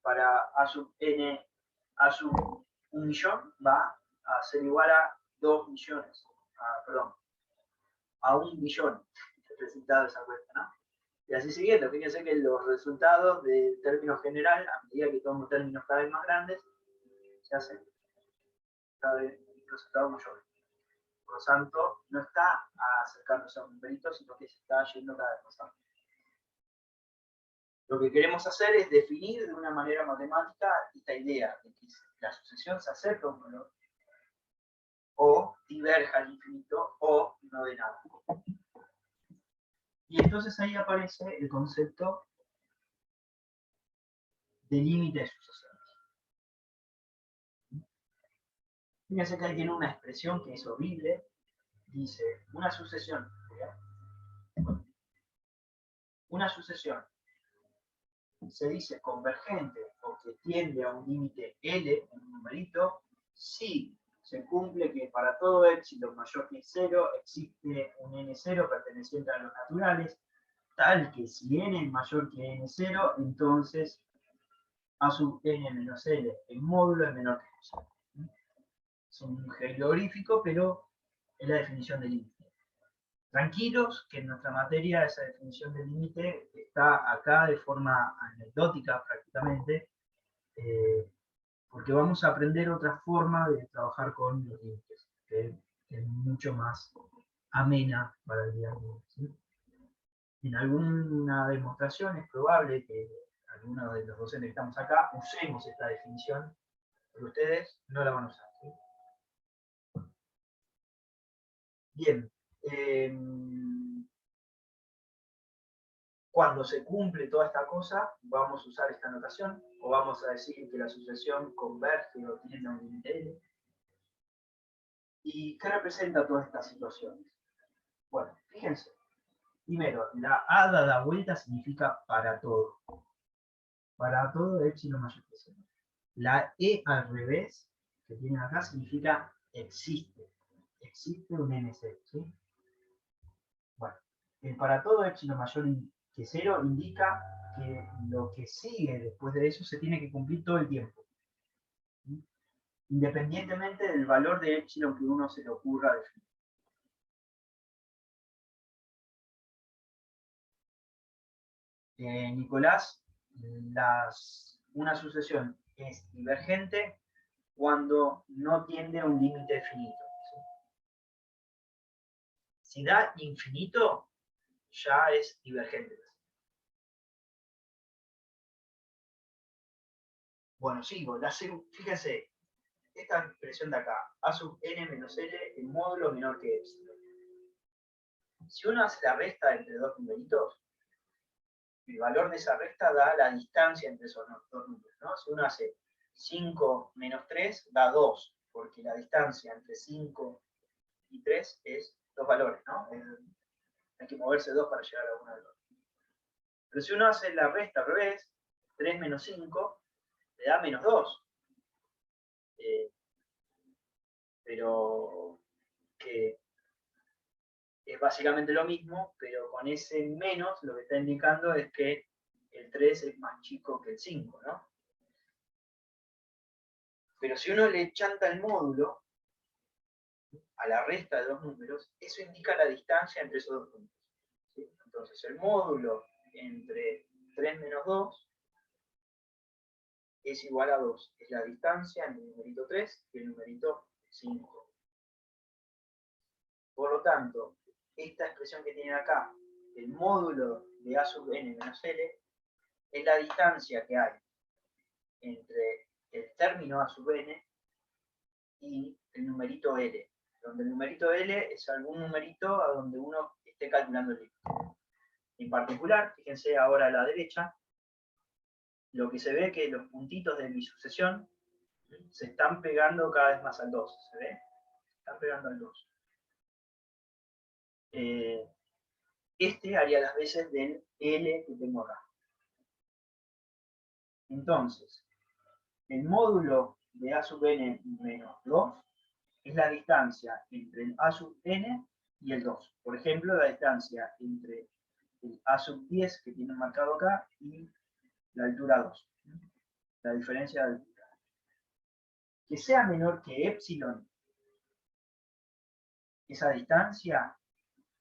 Para a sub n a sub 1.000.000 va a ser igual a 2 millones. Perdón, a 1.000.000. El resultado de esa cuenta, ¿no? Y así siguiendo. Fíjense que los resultados del término general, a medida que tomo términos cada vez más grandes, se hacen cada vez resultados mayores. Por lo tanto, no está acercándose a un numerito, sino que se está yendo cada vez más amplio. Lo que queremos hacer es definir de una manera matemática esta idea de que la sucesión se acerca a un valor, o diverja al infinito, o no de nada. Y entonces ahí aparece el concepto de límite de sucesiones. Fíjense que ahí tiene una expresión que es horrible. Dice, una sucesión se dice convergente o que tiende a un límite L, un numerito, si se cumple que para todo éxito mayor que 0 existe un n0 perteneciente a los naturales, tal que si n es mayor que n0, entonces a sub n menos l en módulo es menor que 0. Es un jeroglífico, pero es la definición de límite. Tranquilos, que en nuestra materia esa definición de límite está acá de forma anecdótica prácticamente, porque vamos a aprender otra forma de trabajar con los límites, que es mucho más amena para el día de hoy. ¿Sí? En alguna demostración es probable que algunos de los docentes que estamos acá usemos esta definición, pero ustedes no la van a usar. ¿Sí? Bien. Cuando se cumple toda esta cosa, vamos a usar esta notación, o vamos a decir que la sucesión converge o tiende a un límite L. ¿Y qué representa todas estas situaciones? Bueno, fíjense. Primero, la A dada vuelta significa para todo. Para todo epsilon mayor que 0. La E al revés, que tienen acá, significa existe. Existe un n0, ¿sí? Bueno, el para todo epsilon mayor que 0 indica que lo que sigue después de eso se tiene que cumplir todo el tiempo, ¿sí? Independientemente del valor de epsilon que uno se le ocurra definir. Nicolás, una sucesión es divergente cuando no tiene un límite finito, ¿sí? Si da infinito, ya es divergente. Bueno, sigo. Fíjense, esta expresión de acá, a sub n menos l en módulo menor que epsilon. Si uno hace la resta entre dos numeritos, el valor de esa resta da la distancia entre esos dos números, ¿no? Si uno hace 5 menos 3, da 2, porque la distancia entre 5 y 3 es dos valores, ¿no? Hay que moverse 2 para llegar a uno de los dos. Pero si uno hace la resta al revés, 3 menos 5, le da menos 2. Pero que es básicamente lo mismo, pero con ese menos lo que está indicando es que el 3 es más chico que el 5, ¿no? Pero si uno le chanta el módulo a la resta de dos números, eso indica la distancia entre esos dos números, ¿sí? Entonces el módulo entre 3 menos 2 es igual a 2. Es la distancia entre el numerito 3 y el numerito 5. Por lo tanto, esta expresión que tienen acá, el módulo de a sub n menos l, es la distancia que hay entre el término a sub n y el numerito l, donde el numerito l es algún numerito a donde uno esté calculando el límite. En particular, fíjense ahora a la derecha, lo que se ve es que los puntitos de mi sucesión se están pegando cada vez más al 2, ¿se ve? Se están pegando al 2. Este haría las veces del L que tengo acá. Entonces, el módulo de a sub n menos 2 es la distancia entre el a sub n y el 2. Por ejemplo, la distancia entre el a sub 10 que tiene marcado acá y la altura 2. La diferencia de altura. Que sea menor que epsilon, esa distancia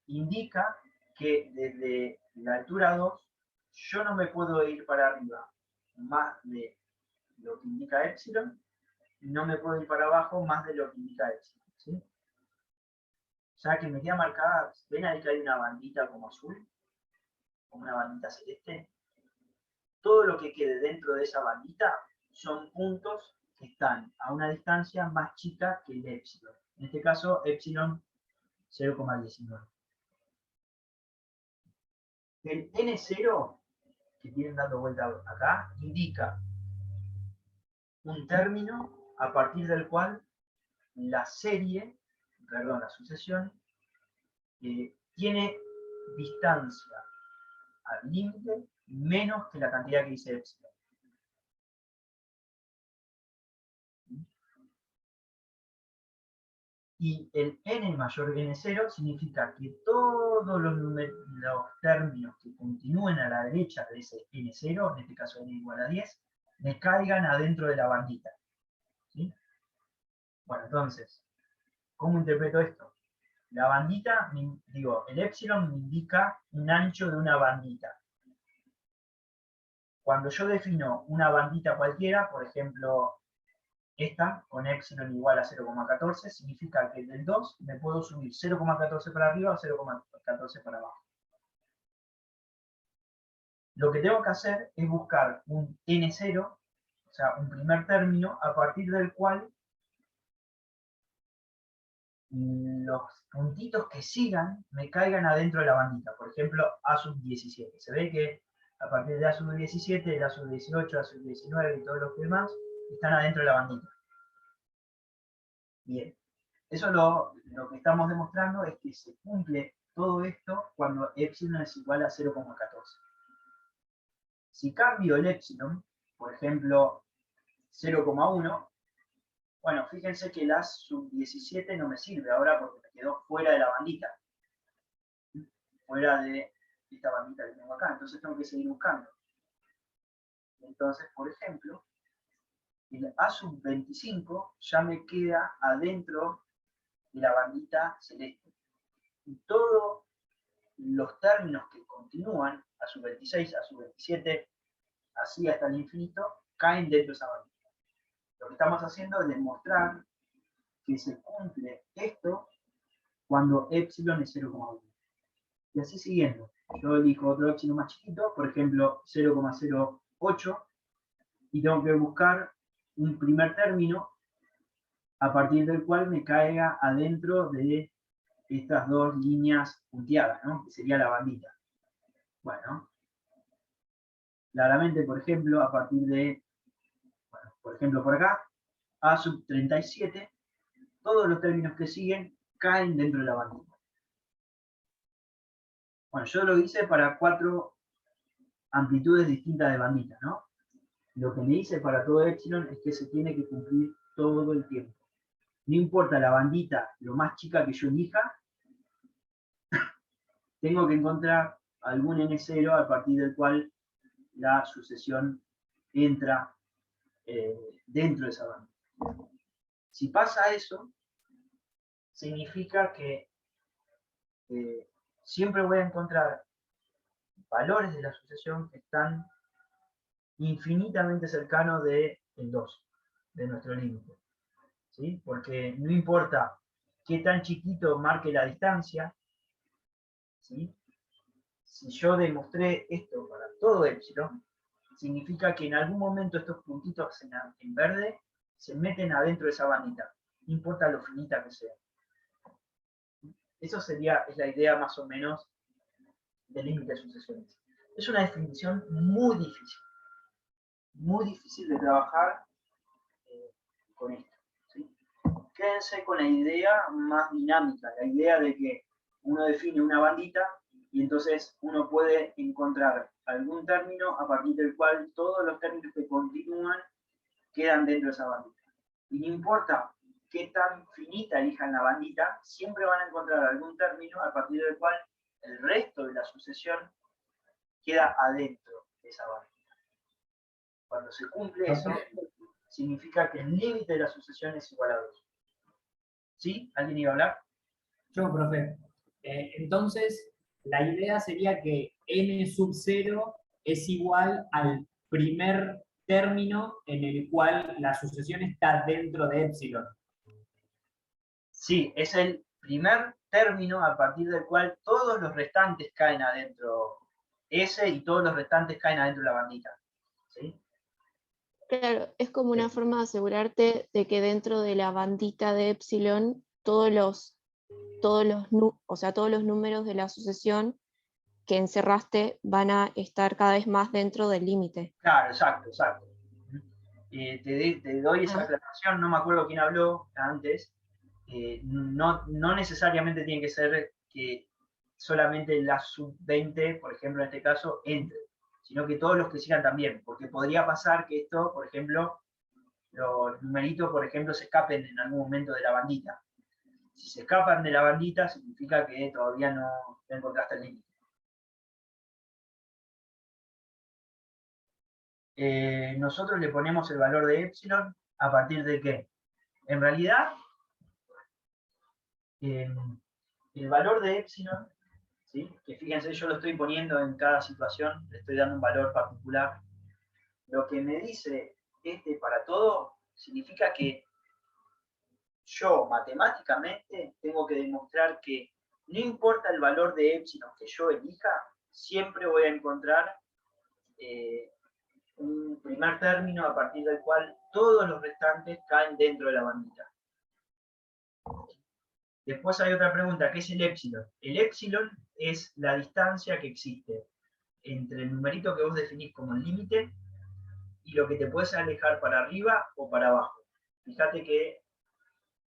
indica que desde la altura 2 yo no me puedo ir para arriba más de lo que indica epsilon y no me puedo ir para abajo más de lo que indica epsilon, ¿sí? Ya que me queda marcada, ven ahí que hay una bandita como azul, como una bandita celeste. Todo lo que quede dentro de esa bandita son puntos que están a una distancia más chica que el epsilon. En este caso, epsilon 0,19. El n0, que tienen dando vuelta acá, indica un término a partir del cual la sucesión, tiene distancia al límite menos que la cantidad que dice epsilon. Y el n mayor que n0 significa que todos los términos que continúen a la derecha de ese n0, en este caso n igual a 10, me caigan adentro de la bandita, ¿sí? Bueno, entonces, ¿cómo interpreto esto? La bandita, el epsilon me indica un ancho de una bandita. Cuando yo defino una bandita cualquiera, por ejemplo, esta, con epsilon igual a 0,14, significa que del 2 me puedo subir 0,14 para arriba o 0,14 para abajo. Lo que tengo que hacer es buscar un n0, o sea, un primer término, a partir del cual los puntitos que sigan me caigan adentro de la bandita. Por ejemplo, a sub 17. Se ve que a partir de a sub 17, el a sub 18, a sub 19 y todos los demás están adentro de la bandita. Bien. Eso lo que estamos demostrando es que se cumple todo esto cuando epsilon es igual a 0,14. Si cambio el epsilon, por ejemplo, 0,1, bueno, fíjense que la sub 17 no me sirve ahora porque me quedó fuera de la bandita. Fuera de esta bandita que tengo acá. Entonces tengo que seguir buscando. Entonces, por ejemplo, el A sub 25 ya me queda adentro de la bandita celeste. Y todos los términos que continúan, A sub 26, A sub 27, así hasta el infinito, caen dentro de esa bandita. Lo que estamos haciendo es demostrar que se cumple esto cuando epsilon es 0,1. Y así siguiendo. Yo elijo otro epsilon más chiquito, por ejemplo 0,08, y tengo que buscar un primer término a partir del cual me caiga adentro de estas dos líneas punteadas, ¿no? Que sería la bandita. Bueno, claramente, por ejemplo, a partir de, bueno, por ejemplo, por acá, A sub 37, todos los términos que siguen caen dentro de la bandita. Bueno, yo lo hice para 4 amplitudes distintas de bandita, ¿no? Lo que me dice para todo epsilon es que se tiene que cumplir todo el tiempo. No importa la bandita, lo más chica que yo elija, tengo que encontrar algún n0 a partir del cual la sucesión entra dentro de esa banda. Si pasa eso, significa que siempre voy a encontrar valores de la sucesión que están infinitamente cercanos del 2, de nuestro límite. ¿Sí? Porque no importa qué tan chiquito marque la distancia, ¿sí? Si yo demostré esto para todo epsilon, significa que en algún momento estos puntitos en verde se meten adentro de esa bandita, no importa lo finita que sea. Eso es la idea más o menos del límite de sucesiones. Es una definición muy difícil de trabajar con esto. ¿Sí? Quédense con la idea más dinámica, la idea de que uno define una bandita y entonces uno puede encontrar algún término a partir del cual todos los términos que continúan quedan dentro de esa bandita. Y no importa qué tan finita elijan la bandita, siempre van a encontrar algún término a partir del cual el resto de la sucesión queda adentro de esa bandita. Cuando se cumple eso, significa que el límite de la sucesión es igual a 2. ¿Sí? ¿Alguien iba a hablar? Yo, profe. Entonces, la idea sería que n sub 0 es igual al primer término en el cual la sucesión está dentro de epsilon. Sí, es el primer término a partir del cual todos los restantes caen adentro. S y todos los restantes caen adentro de la bandita. ¿Sí? Claro, es como una forma de asegurarte de que dentro de la bandita de epsilon todos los números de la sucesión que encerraste van a estar cada vez más dentro del límite. Claro, exacto. Te doy esa aclaración, no me acuerdo quién habló antes. No necesariamente tiene que ser que solamente la sub 20, por ejemplo, en este caso, entre, sino que todos los que sigan también, porque podría pasar que esto, por ejemplo, los numeritos, por ejemplo, se escapen en algún momento de la bandita. Si se escapan de la bandita, significa que todavía no encontraste el límite. Nosotros le ponemos el valor de epsilon a partir de qué. En realidad, el valor de epsilon, ¿sí? Que fíjense, yo lo estoy poniendo en cada situación, le estoy dando un valor particular. Lo que me dice para todo significa que yo matemáticamente tengo que demostrar que no importa el valor de epsilon que yo elija, siempre voy a encontrar un primer término a partir del cual todos los restantes caen dentro de la bandita. Después hay otra pregunta, ¿qué es el epsilon? El epsilon es la distancia que existe entre el numerito que vos definís como el límite y lo que te puedes alejar para arriba o para abajo. Fíjate que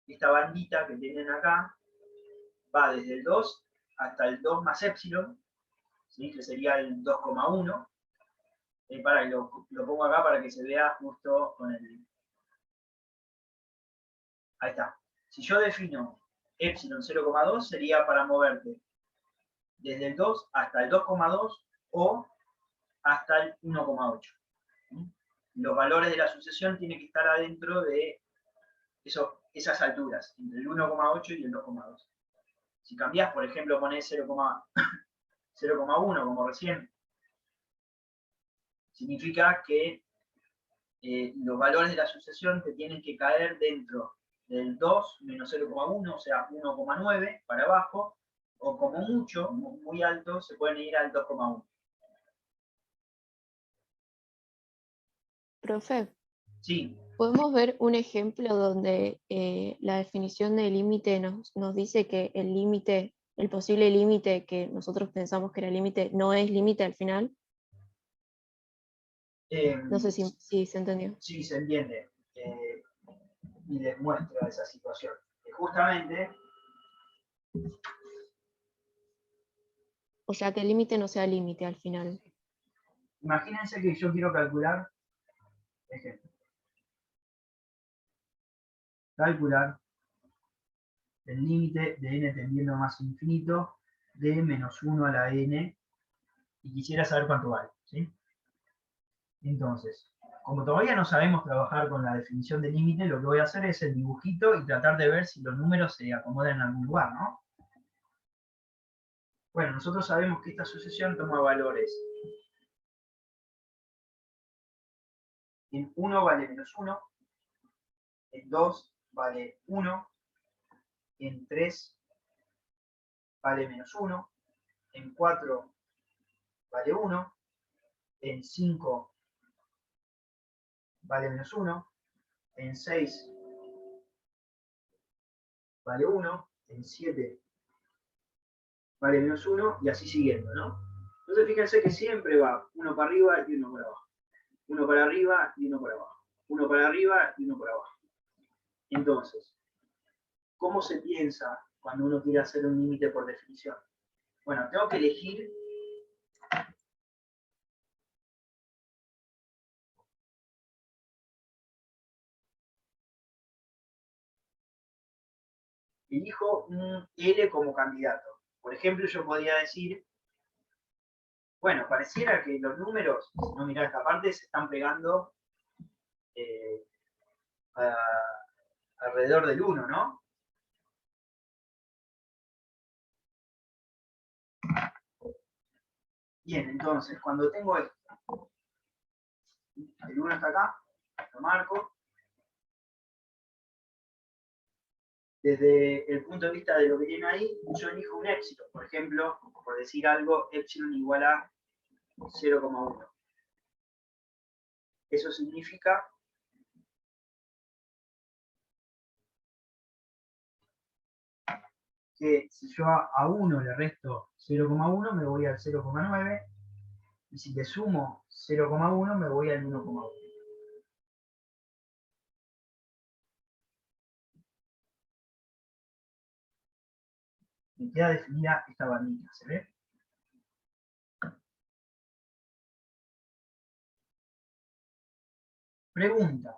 esta bandita que tienen acá va desde el 2 hasta el 2 más epsilon, ¿sí? Que sería el 2,1. Lo pongo acá para que se vea justo con el... Ahí está. Si yo defino epsilon 0,2 sería para moverte desde el 2 hasta el 2,2 o hasta el 1,8. Los valores de la sucesión tienen que estar adentro de esas alturas, entre el 1,8 y el 2,2. Si cambiás, por ejemplo, ponés 0,1 como recién, significa que los valores de la sucesión te tienen que caer dentro del 2 menos 0,1, o sea, 1,9 para abajo, o como mucho, muy alto, se pueden ir al 2,1. Profe, Sí, ¿podemos ver un ejemplo donde la definición de límite nos dice que el límite, el posible límite que nosotros pensamos que era límite, no es límite al final? No sé si se entendió. sí, se entiende. Y les muestra esa situación. Justamente, O sea, que el límite no sea límite al final. imagínense que yo quiero calcular, ejemplo, calcular el límite de n tendiendo a más infinito de menos 1 a la n, y quisiera saber cuánto vale, ¿sí? Entonces, como todavía no sabemos trabajar con la definición de límite, lo que voy a hacer es el dibujito y tratar de ver si los números se acomodan en algún lugar, ¿no? Bueno, nosotros sabemos que esta sucesión toma valores. En 1 vale menos 1, en 2 vale 1, en 3 vale menos 1, en 4 vale 1, en 5 vale menos 1, en 6 vale 1, en 7 vale menos 1, y así siguiendo, ¿no? Entonces fíjense que siempre va uno para arriba y uno para abajo. Uno para arriba y uno para abajo. Uno para arriba y uno para abajo. Entonces, ¿cómo se piensa cuando uno quiere hacer un límite por definición? Bueno, tengo que elegir elijo un L como candidato. Por ejemplo, yo podría decir, bueno, pareciera que los números, si no mirá esta parte, se están pegando alrededor del 1, ¿no? Bien, entonces, cuando tengo esto, el 1 está acá, lo marco. Desde el punto de vista de lo que tiene ahí, yo elijo un épsilon. Por ejemplo, por decir algo, épsilon igual a 0,1. Eso significa que si yo a 1 le resto 0,1, me voy al 0,9, y si le sumo 0,1, me voy al 1,1. Me queda definida esta bandita, ¿se ve? Pregunta,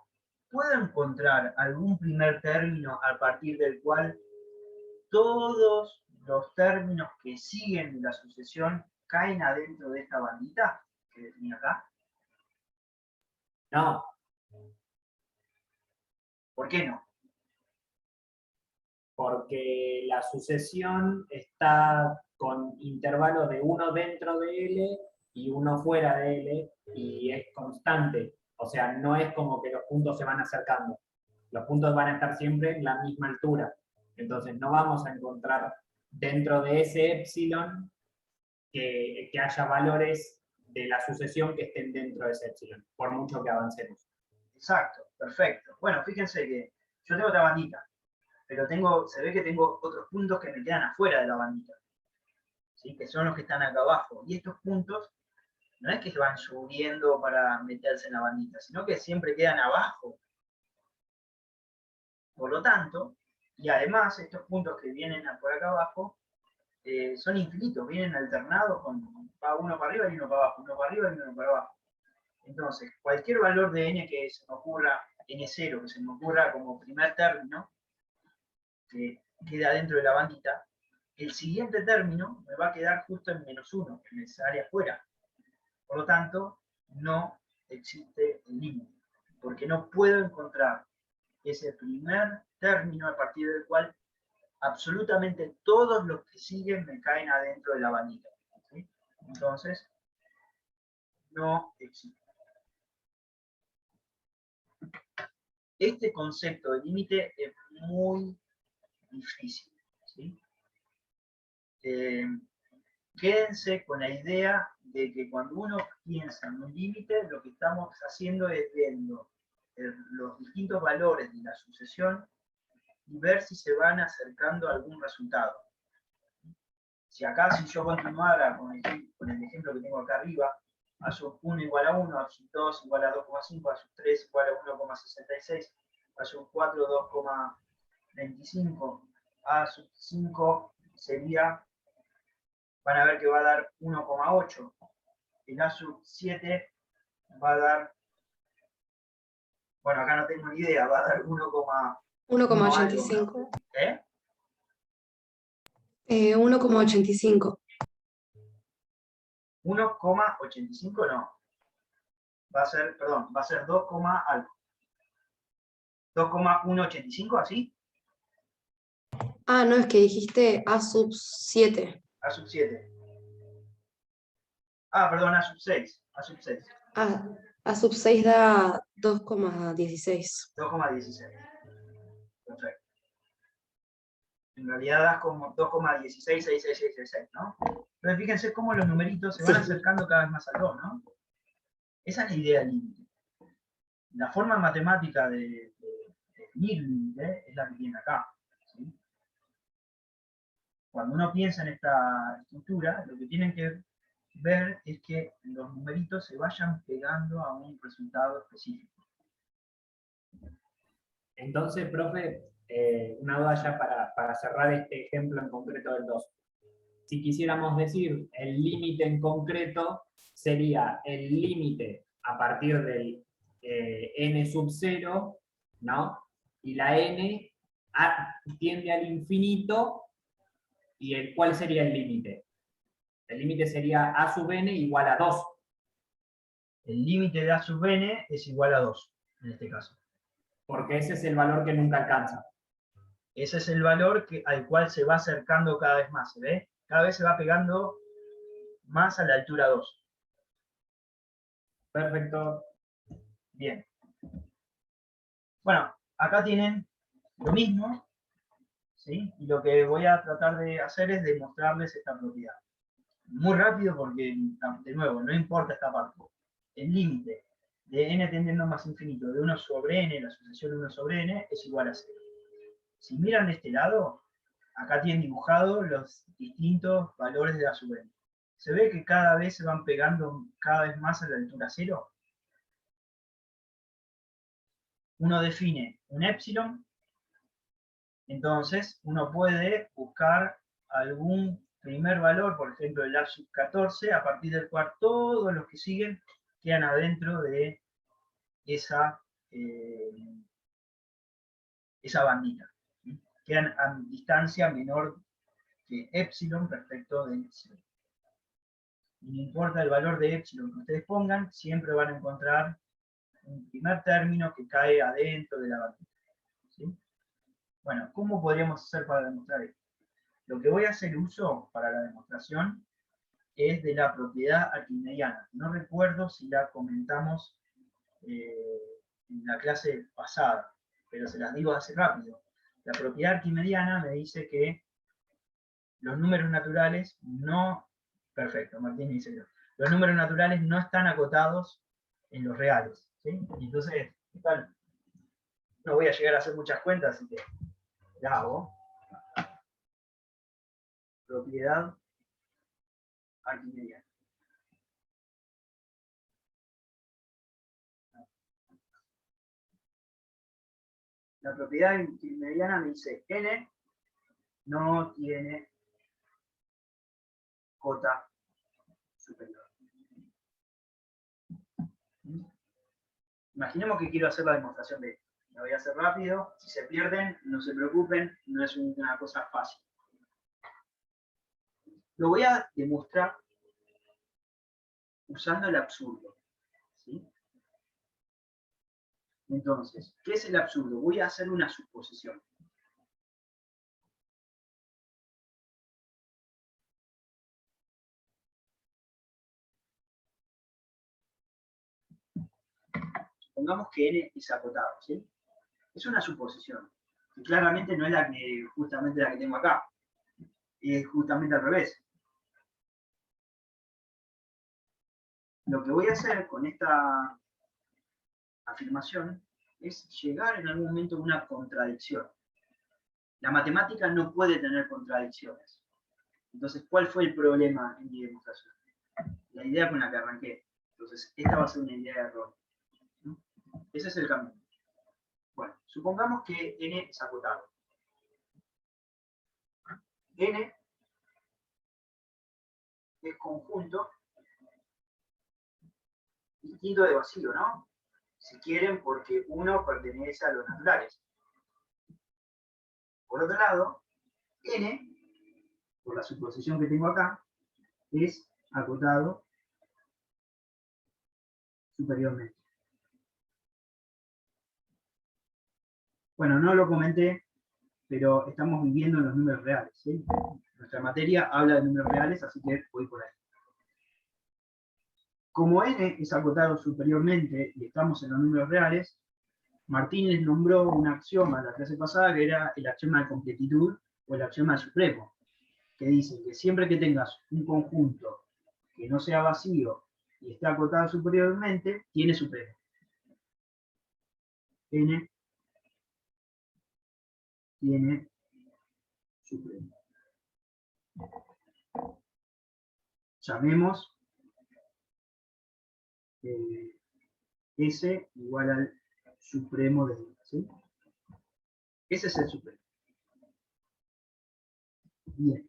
¿puedo encontrar algún primer término a partir del cual todos los términos que siguen la sucesión caen adentro de esta bandita que definí acá? No, ¿Por qué no? porque la sucesión está con intervalos de 1 dentro de L y 1 fuera de L, y es constante. O sea, no es como que los puntos se van acercando. Los puntos van a estar siempre en la misma altura. Entonces no vamos a encontrar dentro de ese epsilon que haya valores de la sucesión que estén dentro de ese epsilon, por mucho que avancemos. Exacto, perfecto. Bueno, fíjense que yo tengo otra bandita, pero se ve que tengo otros puntos que me quedan afuera de la bandita, ¿sí? Que son los que están acá abajo. Y estos puntos no es que se van subiendo para meterse en la bandita, sino que siempre quedan abajo. Por lo tanto, Y además, estos puntos que vienen por acá abajo son infinitos, vienen alternados con va uno para arriba y uno para abajo, uno para arriba y uno para abajo. Entonces, cualquier valor de n que se me ocurra, n0, que se me ocurra como primer término, que queda dentro de la bandita, el siguiente término me va a quedar justo en -1, en esa área afuera. Por lo tanto, no existe el límite, porque no puedo encontrar ese primer término a partir del cual absolutamente todos los que siguen me caen adentro de la bandita. ¿Sí? Entonces, no existe. Este concepto de límite es muy difícil. ¿Sí? Quédense con la idea de que cuando uno piensa en un límite, lo que estamos haciendo es viendo los distintos valores de la sucesión y ver si se van acercando a algún resultado. Si yo continuara con el ejemplo que tengo acá arriba, a sub 1 igual a 1, a sub 2 igual a 2,5, a sub 3 igual a 1,66, a sub 4 2,25, a sub 5 sería, van a ver que va a dar 1,8, el a sub 7 va a dar, bueno, acá no tengo ni idea, va a dar 1,85. ¿Eh? 1,85. 1,85 no. Va a ser, perdón, va a ser 2, algo. 2,185, ¿así? Ah, no, es que dijiste A sub 7. A sub 7. Ah, perdón, a sub 6. A sub 6. Ah, A sub 6 da 2,16. 2,16. Perfecto. En realidad das como 2,166666, ¿no? Pero fíjense cómo los numeritos se van acercando cada vez más al 2, ¿no? Esa es la idea del límite. La forma matemática de definir límite es la que tiene acá. ¿Sí? Cuando uno piensa en esta estructura, lo que tienen que ver es que los numeritos se vayan pegando a un resultado específico. Entonces, profe, una duda ya para cerrar este ejemplo en concreto del 2. Si quisiéramos decir el límite en concreto, sería el límite a partir del n sub 0, ¿no? Y la n tiende al infinito, ¿y cuál sería el límite? El límite sería a sub n igual a 2. El límite de a sub n es igual a 2, en este caso. Porque ese es el valor que nunca alcanza. Ese es el valor al cual se va acercando cada vez más, ¿se ve? Cada vez se va pegando más a la altura 2. Perfecto. Bien. Bueno, acá tienen lo mismo, ¿sí? Y lo que voy a tratar de hacer es demostrarles esta propiedad. Muy rápido porque, de nuevo, no importa esta parte. El límite de n tendiendo a más infinito de 1 sobre n, la sucesión de 1 sobre n, es igual a 0. Si miran de este lado, acá tienen dibujados los distintos valores de la sub n. ¿Se ve que cada vez se van pegando cada vez más a la altura 0? Uno define un epsilon, entonces uno puede buscar algún primer valor, por ejemplo el a sub 14, a partir del cual todos los que siguen quedan adentro de esa bandita. ¿Sí? Quedan a distancia menor que epsilon respecto del 0. Y no importa el valor de epsilon que ustedes pongan, siempre van a encontrar un primer término que cae adentro de la bandita. ¿Sí? Bueno, ¿cómo podríamos hacer para demostrar esto? Lo que voy a hacer uso para la demostración es de la propiedad arquimediana. No recuerdo si la comentamos en la clase pasada, pero se las digo así rápido. La propiedad arquimediana me dice que los números naturales no... Perfecto, Martín dice yo. Los números naturales no están acotados en los reales. ¿Sí? Entonces, no voy a llegar a hacer muchas cuentas, así que la hago. Propiedad arquimediana. La propiedad mediana me dice n no tiene cota superior. Imaginemos que quiero hacer la demostración de esto. La voy a hacer rápido. Si se pierden, no se preocupen, no es una cosa fácil. Lo voy a demostrar usando el absurdo. ¿Sí? Entonces, ¿qué es el absurdo? Voy a hacer una suposición. Supongamos que n es acotado, ¿sí? Es una suposición, que claramente no es la que justamente la que tengo acá. Es justamente al revés. Lo que voy a hacer con esta afirmación es llegar en algún momento a una contradicción. La matemática no puede tener contradicciones. Entonces, ¿cuál fue el problema en mi demostración? La idea con la que arranqué. Entonces, esta va a ser una idea de error. ¿No? Ese es el camino. Bueno, supongamos que n es acotado. N es conjunto distinto de vacío, ¿no? Si quieren, porque uno pertenece a los naturales. Por otro lado, n, por la suposición que tengo acá, es acotado superiormente. Bueno, no lo comenté, pero estamos viviendo en los números reales, ¿sí? Nuestra materia habla de números reales, así que voy por ahí. Como n es acotado superiormente y estamos en los números reales, Martínez nombró un axioma en la clase pasada que era el axioma de completitud o el axioma de supremo, que dice que siempre que tengas un conjunto que no sea vacío y esté acotado superiormente, tiene supremo. N tiene supremo. Llamemos S igual al supremo de N, ¿sí? Ese es el supremo. Bien.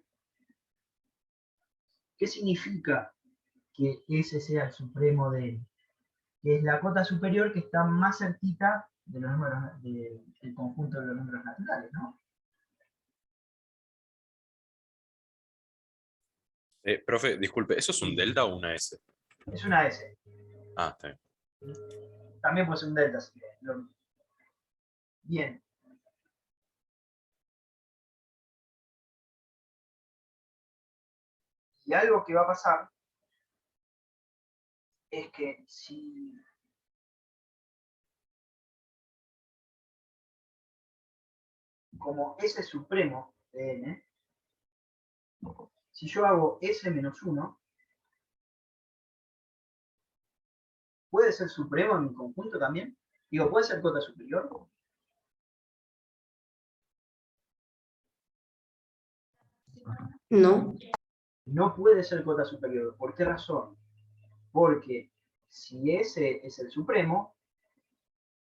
¿Qué significa que ese sea el supremo de N? Que es la cota superior que está más cerquita de los números, del conjunto de los números naturales, ¿no? Profe, disculpe, ¿eso es un delta o una S? Es una S. Ah, está bien. También puede ser un delta, si quieren, lo mismo. Bien. Y algo que va a pasar es que si como S supremo de N, si yo hago S menos 1, ¿puede ser supremo en mi conjunto también? Digo, ¿puede ser cota superior? No. No puede ser cota superior. ¿Por qué razón? Porque si S es el supremo,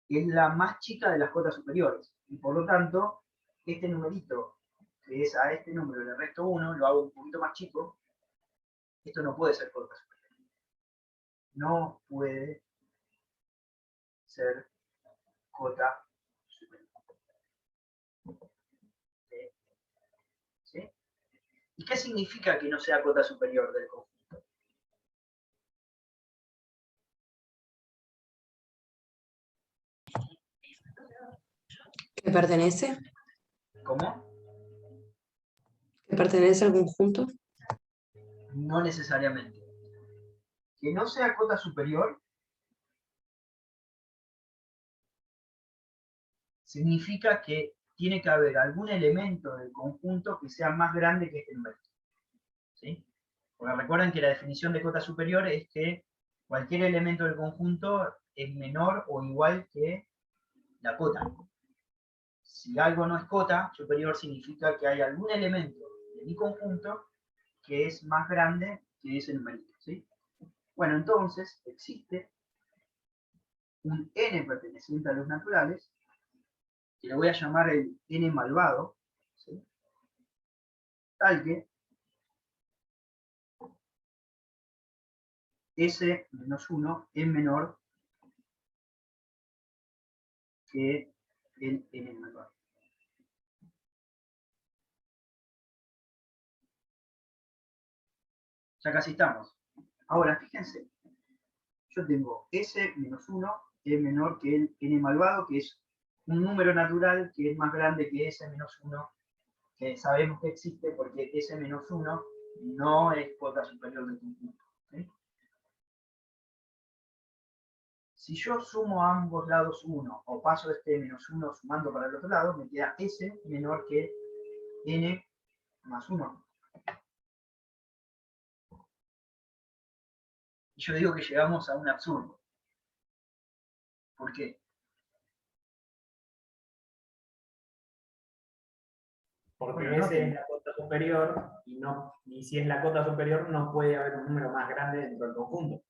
es la más chica de las cotas superiores. Y por lo tanto, este numerito, que es a este número le resto 1, lo hago un poquito más chico. Esto no puede ser cota superior. No puede ser cota superior. ¿Sí? ¿Y qué significa que no sea cota superior del conjunto? ¿Que pertenece? ¿Cómo? ¿Que pertenece al conjunto? No necesariamente. Que no sea cota superior significa que tiene que haber algún elemento del conjunto que sea más grande que este número. ¿Sí? Porque recuerden que la definición de cota superior es que cualquier elemento del conjunto es menor o igual que la cota. Si algo no es cota superior, significa que hay algún elemento de mi conjunto que es más grande que ese numerito. ¿Sí? Bueno, entonces existe un n perteneciente a los naturales que le voy a llamar el n malvado, ¿sí? Tal que S menos 1 es menor que el n malvado. Ya casi estamos. Ahora, fíjense, yo tengo S menos 1 es menor que el n malvado, que es un número natural que es más grande que S menos 1, que sabemos que existe porque S menos 1 no es cuota superior del conjunto. ¿Sí? Si yo sumo a ambos lados 1 o paso este menos 1 sumando para el otro lado, me queda S menor que n más 1. Y yo digo que llegamos a un absurdo. ¿Por qué? Porque Bueno, ese es la cota superior y si es la cota superior no puede haber un número más grande dentro del conjunto.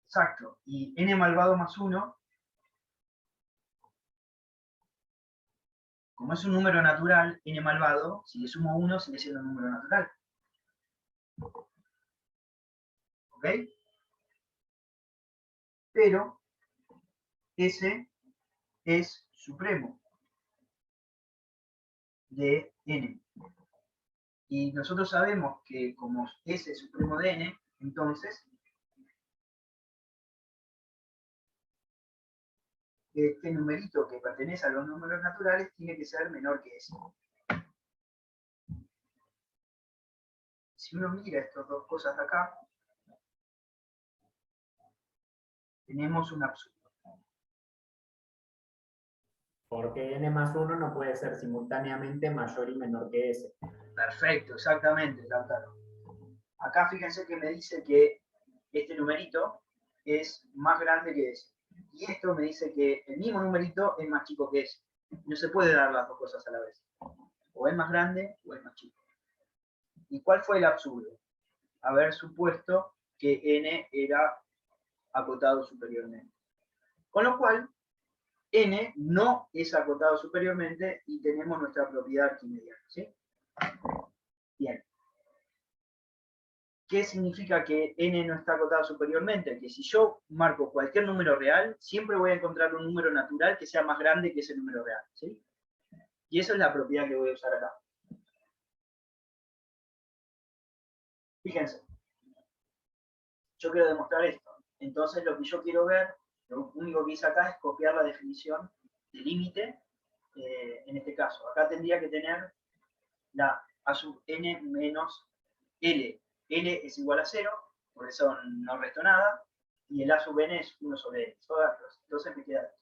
Exacto. Y n malvado más 1, como es un número natural, n malvado, si le sumo 1, sigue siendo un número natural. ¿Ok? Pero ese es supremo de n. Y nosotros sabemos que como S es supremo de n, entonces este numerito que pertenece a los números naturales tiene que ser menor que S. Si uno mira estas dos cosas de acá, tenemos un absurdo. Porque n más 1 no puede ser simultáneamente mayor y menor que s. Perfecto, exactamente, Lautaro. Acá fíjense que me dice que este numerito es más grande que ese. Y esto me dice que el mismo numerito es más chico que ese. No se puede dar las dos cosas a la vez. O es más grande o es más chico. ¿Y cuál fue el absurdo? Haber supuesto que n era acotado superiormente. Con lo cual, n no es acotado superiormente y tenemos nuestra propiedad arquimediana. ¿Sí? Bien. ¿Qué significa que n no está acotado superiormente? Que si yo marco cualquier número real, siempre voy a encontrar un número natural que sea más grande que ese número real. ¿Sí? Y esa es la propiedad que voy a usar acá. Fíjense. Yo quiero demostrar esto. Entonces lo que yo quiero ver, lo único que hice acá es copiar la definición de límite, en este caso. Acá tendría que tener la a sub n menos L. L es igual a 0, por eso no resto nada, y el a sub n es 1 sobre n. Entonces me queda esto.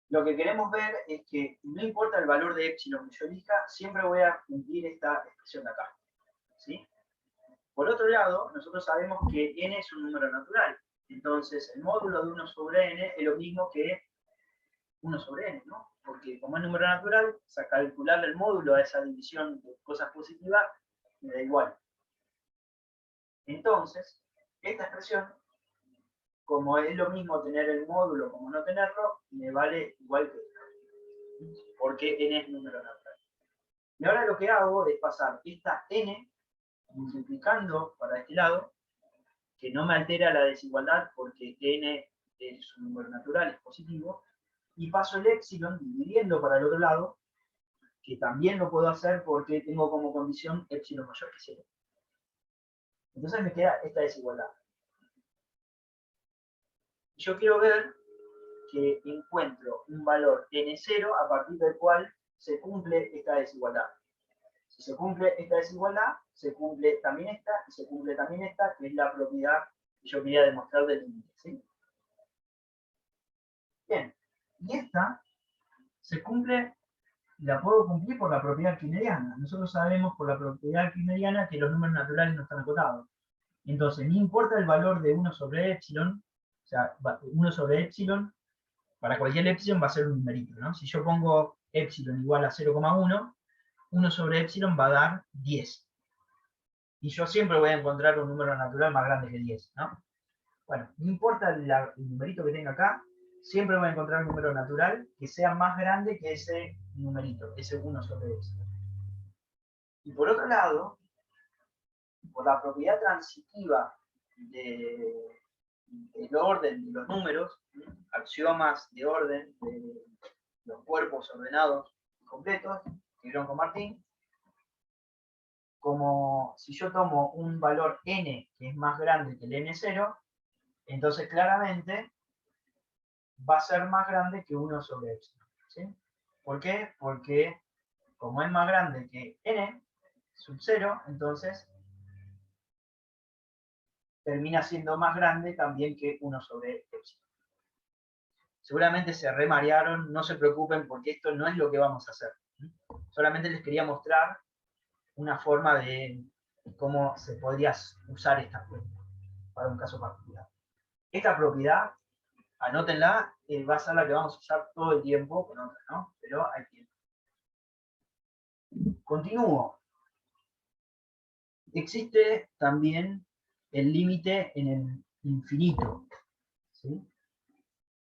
Lo que queremos ver es que no importa el valor de epsilon que yo elija, siempre voy a cumplir esta expresión de acá. ¿Sí? Por otro lado, nosotros sabemos que n es un número natural. Entonces, el módulo de 1 sobre n es lo mismo que 1 sobre n, ¿no? Porque como es número natural, calcularle el módulo a esa división de cosas positivas me da igual. Entonces, esta expresión, como es lo mismo tener el módulo como no tenerlo, me vale igual que esta, porque n es número natural. Y ahora lo que hago es pasar esta n multiplicando para este lado, que no me altera la desigualdad porque n es un número natural, es positivo, y paso el epsilon dividiendo para el otro lado, que también lo puedo hacer porque tengo como condición epsilon mayor que 0. Entonces me queda esta desigualdad. Yo quiero ver que encuentro un valor n0 a partir del cual se cumple esta desigualdad. Si se cumple esta desigualdad, se cumple también esta y se cumple también esta, que es la propiedad que yo quería demostrar del límite. ¿Sí? Bien, y esta se cumple, la puedo cumplir por la propiedad arquimediana. Nosotros sabemos por la propiedad arquimediana que los números naturales no están acotados. Entonces, no importa el valor de 1 sobre epsilon, o sea, 1 sobre epsilon, para cualquier epsilon va a ser un numerito, ¿no? Si yo pongo epsilon igual a 0,1, 1 sobre epsilon va a dar 10. Y yo siempre voy a encontrar un número natural más grande que 10, ¿no? Bueno, no importa el numerito que tenga acá, siempre voy a encontrar un número natural que sea más grande que ese numerito, ese 1 sobre epsilon. Y por otro lado, por la propiedad transitiva del orden de los números, axiomas de orden de los cuerpos ordenados y completos, que vieron con Martín, como si yo tomo un valor n que es más grande que el n0, entonces claramente va a ser más grande que 1 sobre epsilon. ¿Sí? ¿Por qué? Porque como es más grande que n sub 0, entonces termina siendo más grande también que 1 sobre epsilon. Seguramente se remarearon, no se preocupen porque esto no es lo que vamos a hacer. Solamente les quería mostrar una forma de cómo se podría usar esta cuenta para un caso particular. Esta propiedad, anótenla, va a ser la que vamos a usar todo el tiempo con otra, ¿no? Pero hay tiempo. Continúo. Existe también el límite en el infinito, ¿sí?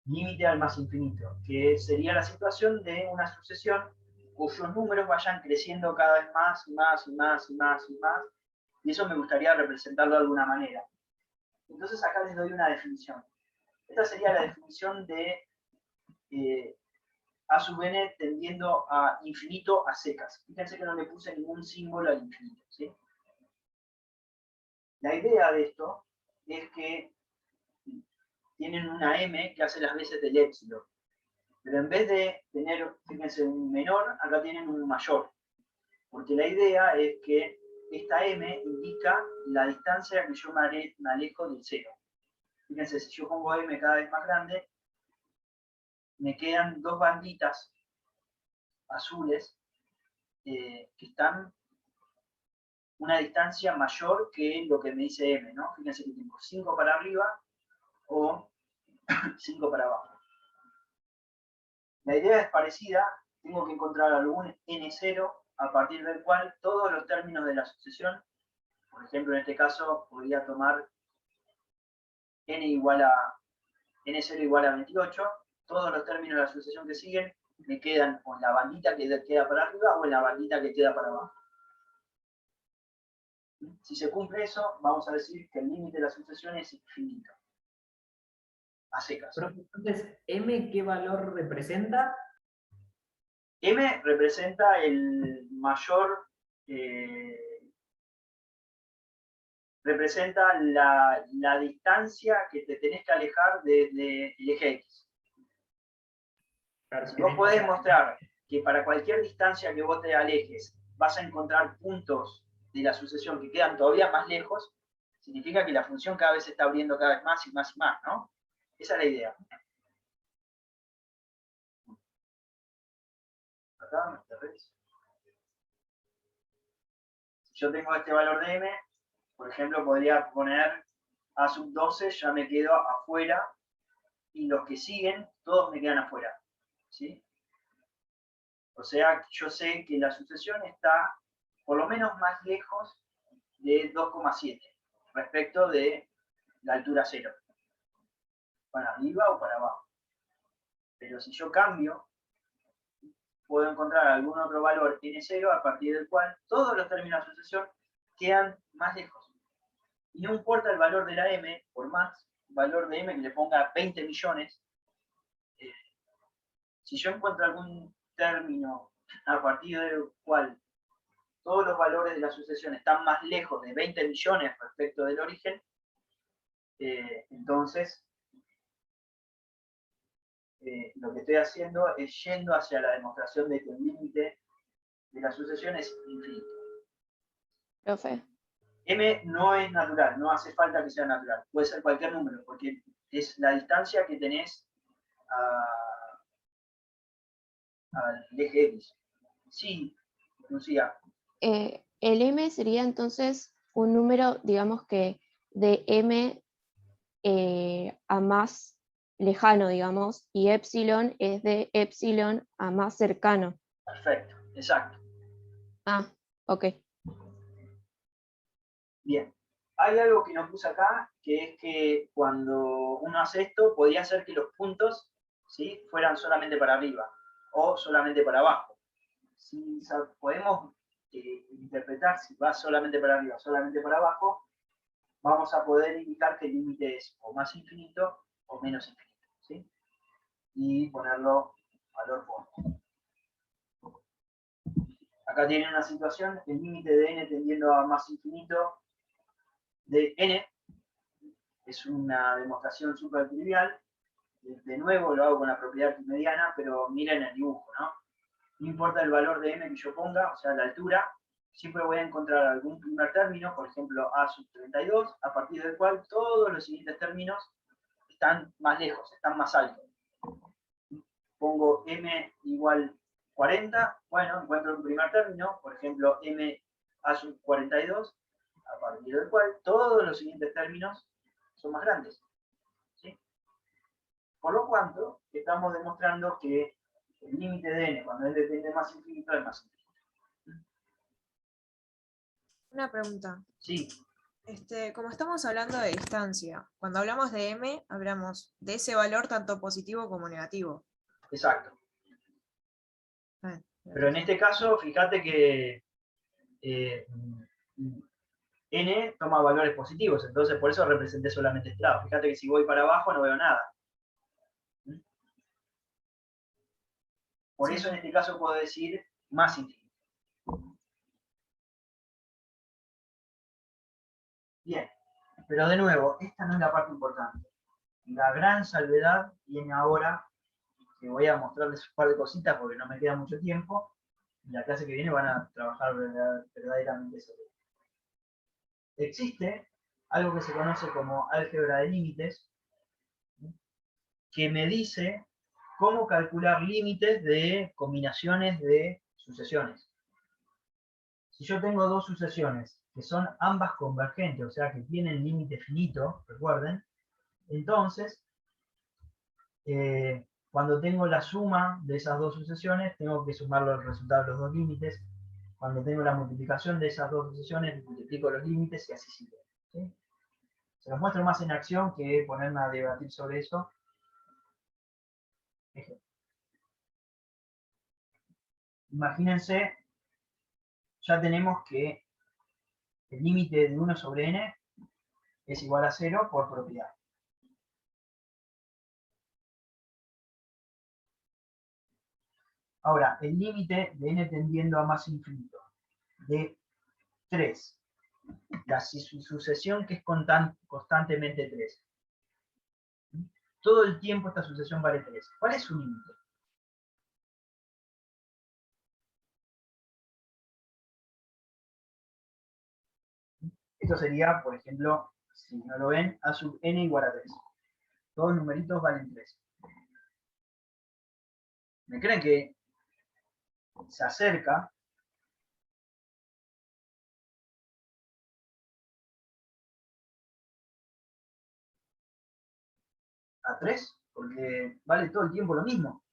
Límite al más infinito, que sería la situación de una sucesión cuyos números vayan creciendo cada vez más y más y más y más y más, y eso me gustaría representarlo de alguna manera. Entonces acá les doy una definición. Esta sería la definición de A sub n tendiendo a infinito a secas. Fíjense que no le puse ningún símbolo al infinito, ¿sí? La idea de esto es que tienen una m que hace las veces del épsilon. Pero en vez de tener, fíjense, un menor, acá tienen un mayor. Porque la idea es que esta m indica la distancia que yo me alejo del cero. Fíjense, si yo pongo m cada vez más grande, me quedan dos banditas azules que están una distancia mayor que lo que me dice m, ¿no? Fíjense que tengo 5 para arriba o 5 para abajo. La idea es parecida, tengo que encontrar algún n0 a partir del cual todos los términos de la sucesión, por ejemplo en este caso podría tomar n0 igual a 28, todos los términos de la sucesión que siguen me quedan o en la bandita que queda para arriba o en la bandita que queda para abajo. Si se cumple eso, vamos a decir que el límite de la sucesión es infinito. A secas. Pero, entonces, ¿m qué valor representa? M representa el mayor, representa la distancia que te tenés que alejar desde el eje X. Si vos podés mostrar que para cualquier distancia que vos te alejes vas a encontrar puntos de la sucesión que quedan todavía más lejos, significa que la función cada vez se está abriendo cada vez más y más y más, ¿no? Esa es la idea. Acá, si yo tengo este valor de m, por ejemplo, podría poner a sub 12, ya me quedo afuera, y los que siguen, todos me quedan afuera. ¿Sí? O sea, yo sé que la sucesión está por lo menos más lejos de 2,7 respecto de la altura 0. Para arriba o para abajo. Pero si yo cambio, puedo encontrar algún otro valor n0 a partir del cual todos los términos de sucesión quedan más lejos. Y no importa el valor de la m, por más valor de m que le ponga 20 millones, si yo encuentro algún término a partir del cual todos los valores de la sucesión están más lejos de 20 millones respecto del origen, entonces lo que estoy haciendo es yendo hacia la demostración de que el límite de la sucesión es infinito. Profe. M no es natural, no hace falta que sea natural, puede ser cualquier número, porque es la distancia que tenés al eje X. Sí, Lucía. El m sería entonces un número, digamos que de m a más lejano, digamos, y epsilon es de epsilon a más cercano. Perfecto, exacto. Ah, ok. Bien. Hay algo que no puse acá, que es que cuando uno hace esto, podría ser que los puntos fueran solamente para arriba o solamente para abajo. Si podemos interpretar si va solamente para arriba o solamente para abajo, vamos a poder indicar que el límite es o más infinito o menos infinito, ¿sí? Y ponerlo valor por. Acá tienen una situación, el límite de n tendiendo a más infinito de n, es una demostración súper trivial. De nuevo lo hago con la propiedad arquimediana, pero miren el dibujo, ¿no? No importa el valor de m que yo ponga, o sea, la altura, siempre voy a encontrar algún primer término, por ejemplo, a sub 32, a partir del cual todos los siguientes términos están más lejos, están más altos. Pongo m igual 40, bueno, encuentro un primer término, por ejemplo, m a sub 42, a partir del cual todos los siguientes términos son más grandes. ¿Sí? Por lo cual, estamos demostrando que el límite de n, cuando n tiende más infinito, es más infinito. Una pregunta. Sí, Como estamos hablando de distancia, cuando hablamos de m, hablamos de ese valor tanto positivo como negativo. exacto. Ah, Pero en este caso, fíjate que n toma valores positivos, entonces por eso representé solamente este lado. Fíjate que si voy para abajo no veo nada. Por eso en este caso puedo decir más infinito. Bien, pero de nuevo, esta no es la parte importante. La gran salvedad viene ahora, que voy a mostrarles un par de cositas porque no me queda mucho tiempo. En la clase que viene van a trabajar verdaderamente sobre esto. Existe algo que se conoce como álgebra de límites, que me dice cómo calcular límites de combinaciones de sucesiones. Si yo tengo dos sucesiones que son ambas convergentes, o sea que tienen límite finito, recuerden, entonces, cuando tengo la suma de esas dos sucesiones, tengo que sumar los resultados de los dos límites. Cuando tengo la multiplicación de esas dos sucesiones, multiplico los límites y así sigue. ¿Sí? Se los muestro más en acción que ponerme a debatir sobre eso. Imagínense, ya tenemos que el límite de 1 sobre n es igual a 0 por propiedad. Ahora, el límite de n tendiendo a más infinito de 3, la sucesión que es constantemente 3. Todo el tiempo esta sucesión vale 3. ¿Cuál es su límite? Esto sería, por ejemplo, si no lo ven, a sub n igual a 3. Todos los numeritos valen 3. ¿Me creen que se acerca a 3? Porque vale todo el tiempo lo mismo.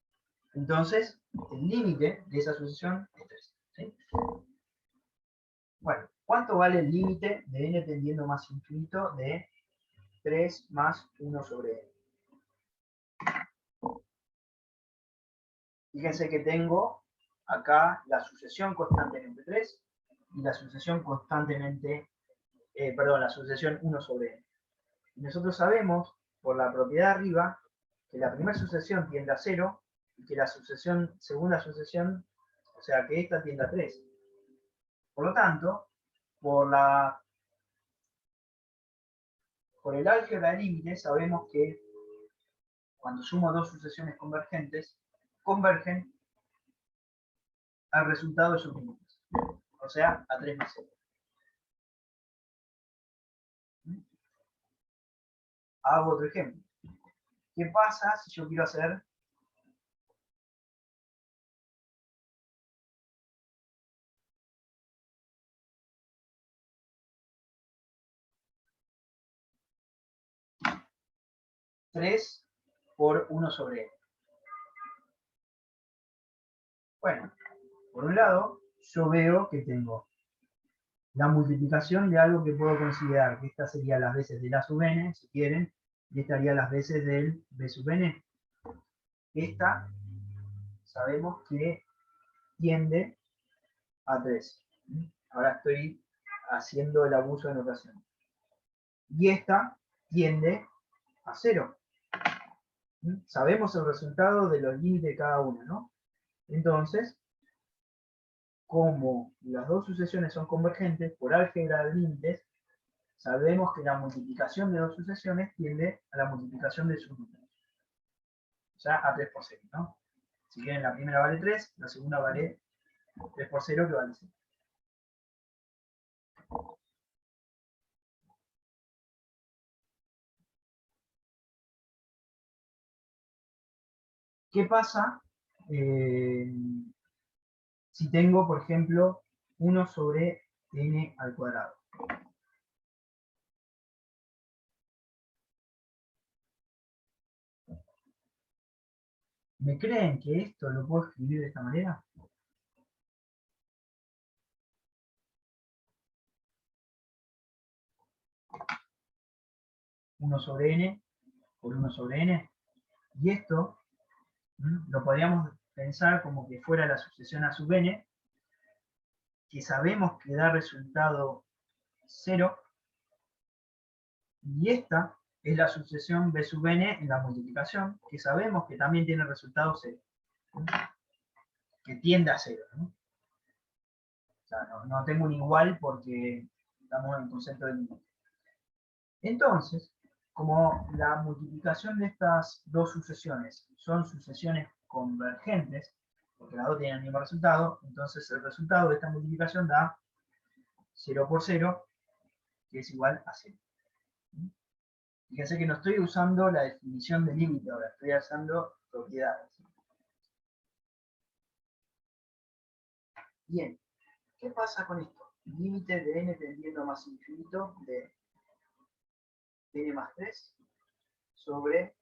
Entonces, el límite de esa sucesión es 3. ¿Sí? Bueno, ¿cuánto vale el límite de n tendiendo más infinito de 3 más 1 sobre n? Fíjense que tengo acá la sucesión constantemente 3 y la sucesión la sucesión 1 sobre n. Y nosotros sabemos, por la propiedad de arriba, que la primera sucesión tiende a 0 y que la segunda sucesión, o sea que esta tiende a 3. Por lo tanto, por el álgebra de límites sabemos que cuando sumo dos sucesiones convergentes, convergen al resultado de sus límites, o sea, a 3 más 0. Hago otro ejemplo. ¿Qué pasa si yo quiero hacer tres por 1 sobre n? Bueno, por un lado, yo veo que tengo la multiplicación de algo que puedo considerar que esta sería las veces de la sub n, si quieren, y esta haría las veces del b sub n. esta sabemos que tiende a 3. Ahora estoy haciendo el abuso de notación. Y esta tiende a 0. Sabemos el resultado de los límites de cada una, ¿no? Entonces, como las dos sucesiones son convergentes, por álgebra de límites, sabemos que la multiplicación de dos sucesiones tiende a la multiplicación de sus números. O sea, a 3 por 0, ¿no? Si bien la primera vale 3, la segunda vale 3 por 0, que vale 0. ¿Qué pasa si tengo, por ejemplo, 1 sobre n al cuadrado? ¿Me creen que esto lo puedo escribir de esta manera? Uno sobre n por 1 sobre n. Y esto lo podríamos pensar como que fuera la sucesión a sub n, que sabemos que da resultado 0, y esta es la sucesión b sub n en la multiplicación, que sabemos que también tiene resultado 0, que tiende a 0, ¿no? O sea, no tengo un igual porque estamos en concepto de límite. Entonces, como la multiplicación de estas dos sucesiones son sucesiones convergentes, porque las dos tienen el mismo resultado, entonces el resultado de esta multiplicación da 0 por 0, que es igual a 0. Fíjense que no estoy usando la definición de límite ahora, estoy usando propiedades. Bien, ¿qué pasa con esto? Límite de n tendiendo a más infinito de n más 3 sobre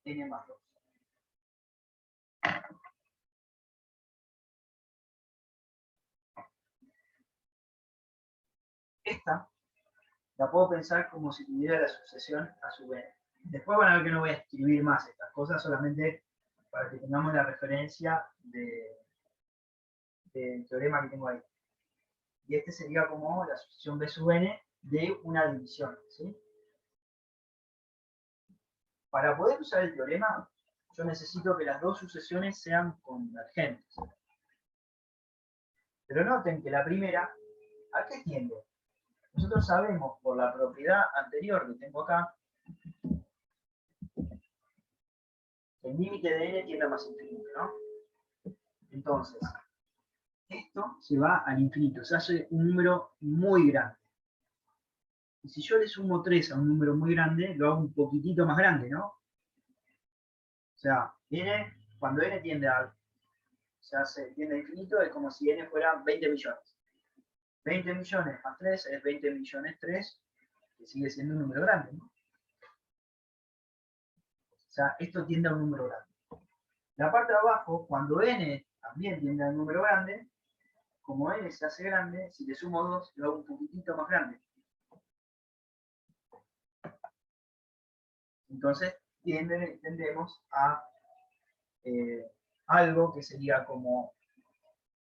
n más 2. Esta la puedo pensar como si tuviera la sucesión a sub n. Después van a ver que no voy a escribir más estas cosas, solamente para que tengamos la referencia del teorema que tengo ahí. Y este sería como la sucesión b sub n de una división, ¿sí? Para poder usar el teorema, yo necesito que las dos sucesiones sean convergentes. Pero noten que la primera, ¿a qué tiende? Nosotros sabemos por la propiedad anterior que tengo acá, que el límite de n tiende a más infinito, ¿no? Entonces, esto se va al infinito, se hace un número muy grande. Y si yo le sumo 3 a un número muy grande, lo hago un poquitito más grande, ¿no? O sea, n, cuando n tiende a infinito, es como si n fuera 20 millones. 20 millones más 3 es 20 millones 3, que sigue siendo un número grande, ¿no? O sea, esto tiende a un número grande. La parte de abajo, cuando n también tiende a un número grande, como n se hace grande, si le sumo 2, lo hago un poquitito más grande. Entonces, tendemos a algo que sería como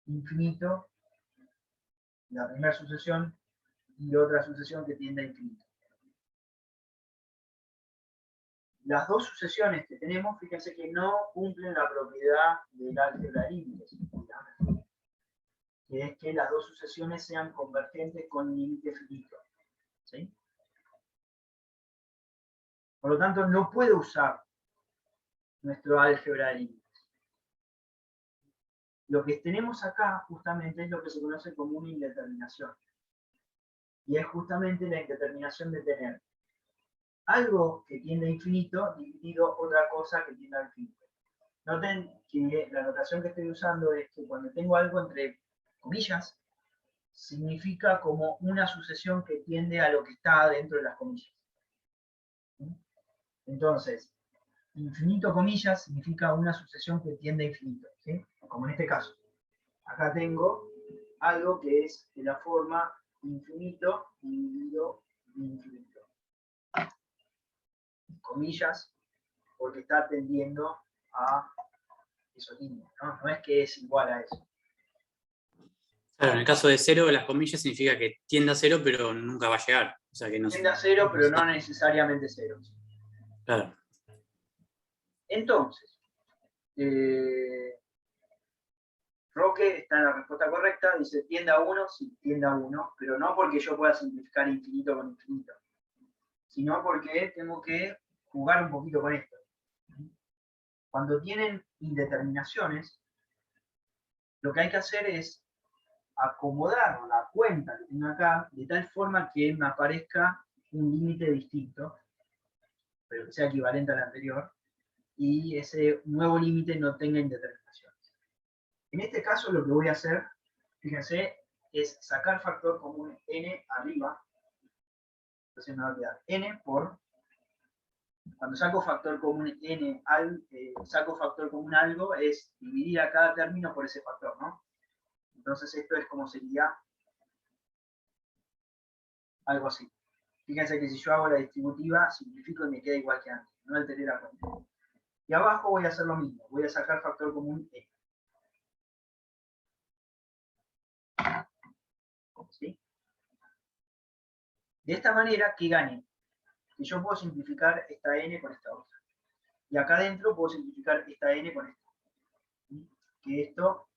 infinito, la primera sucesión, y otra sucesión que tiende a infinito. Las dos sucesiones que tenemos, fíjense que no cumplen la propiedad del álgebra de límites, que es que las dos sucesiones sean convergentes con límite finito. ¿Sí? Por lo tanto, no puedo usar nuestro álgebra de límites. Lo que tenemos acá justamente es lo que se conoce como una indeterminación. Y es justamente la indeterminación de tener algo que tiende a infinito dividido otra cosa que tiende a infinito. Noten que la notación que estoy usando es que cuando tengo algo entre comillas, significa como una sucesión que tiende a lo que está dentro de las comillas. Entonces, infinito comillas significa una sucesión que tiende a infinito, ¿sí? Como en este caso. Acá tengo algo que es de la forma infinito dividido infinito. Comillas, porque está tendiendo a esos límites, ¿no? No es que es igual a eso. Claro, en el caso de 0, las comillas significa que tiende a 0, pero nunca va a llegar. O sea que no Tiende a 0, pero no necesariamente 0. Claro. Entonces, Roque está en la respuesta correcta, dice tiende a 1, sí, tiende a 1, pero no porque yo pueda simplificar infinito con infinito, sino porque tengo que jugar un poquito con esto. Cuando tienen indeterminaciones, lo que hay que hacer es acomodar la cuenta que tengo acá de tal forma que me aparezca un límite distinto, pero que sea equivalente al anterior, y ese nuevo límite no tenga indeterminaciones. En este caso lo que voy a hacer, fíjense, es sacar factor común n arriba. Entonces me va a quedar n por, cuando saco factor común n, saco factor común algo, es dividir a cada término por ese factor, ¿no? Entonces esto es como sería algo así. Fíjense que si yo hago la distributiva, simplifico y me queda igual que antes, no alteré la cuenta. Y abajo voy a hacer lo mismo, voy a sacar factor común n. ¿Sí? De esta manera, ¿qué gane? Que yo puedo simplificar esta n con esta otra. Y acá adentro puedo simplificar esta n con esta. ¿Sí? Que esto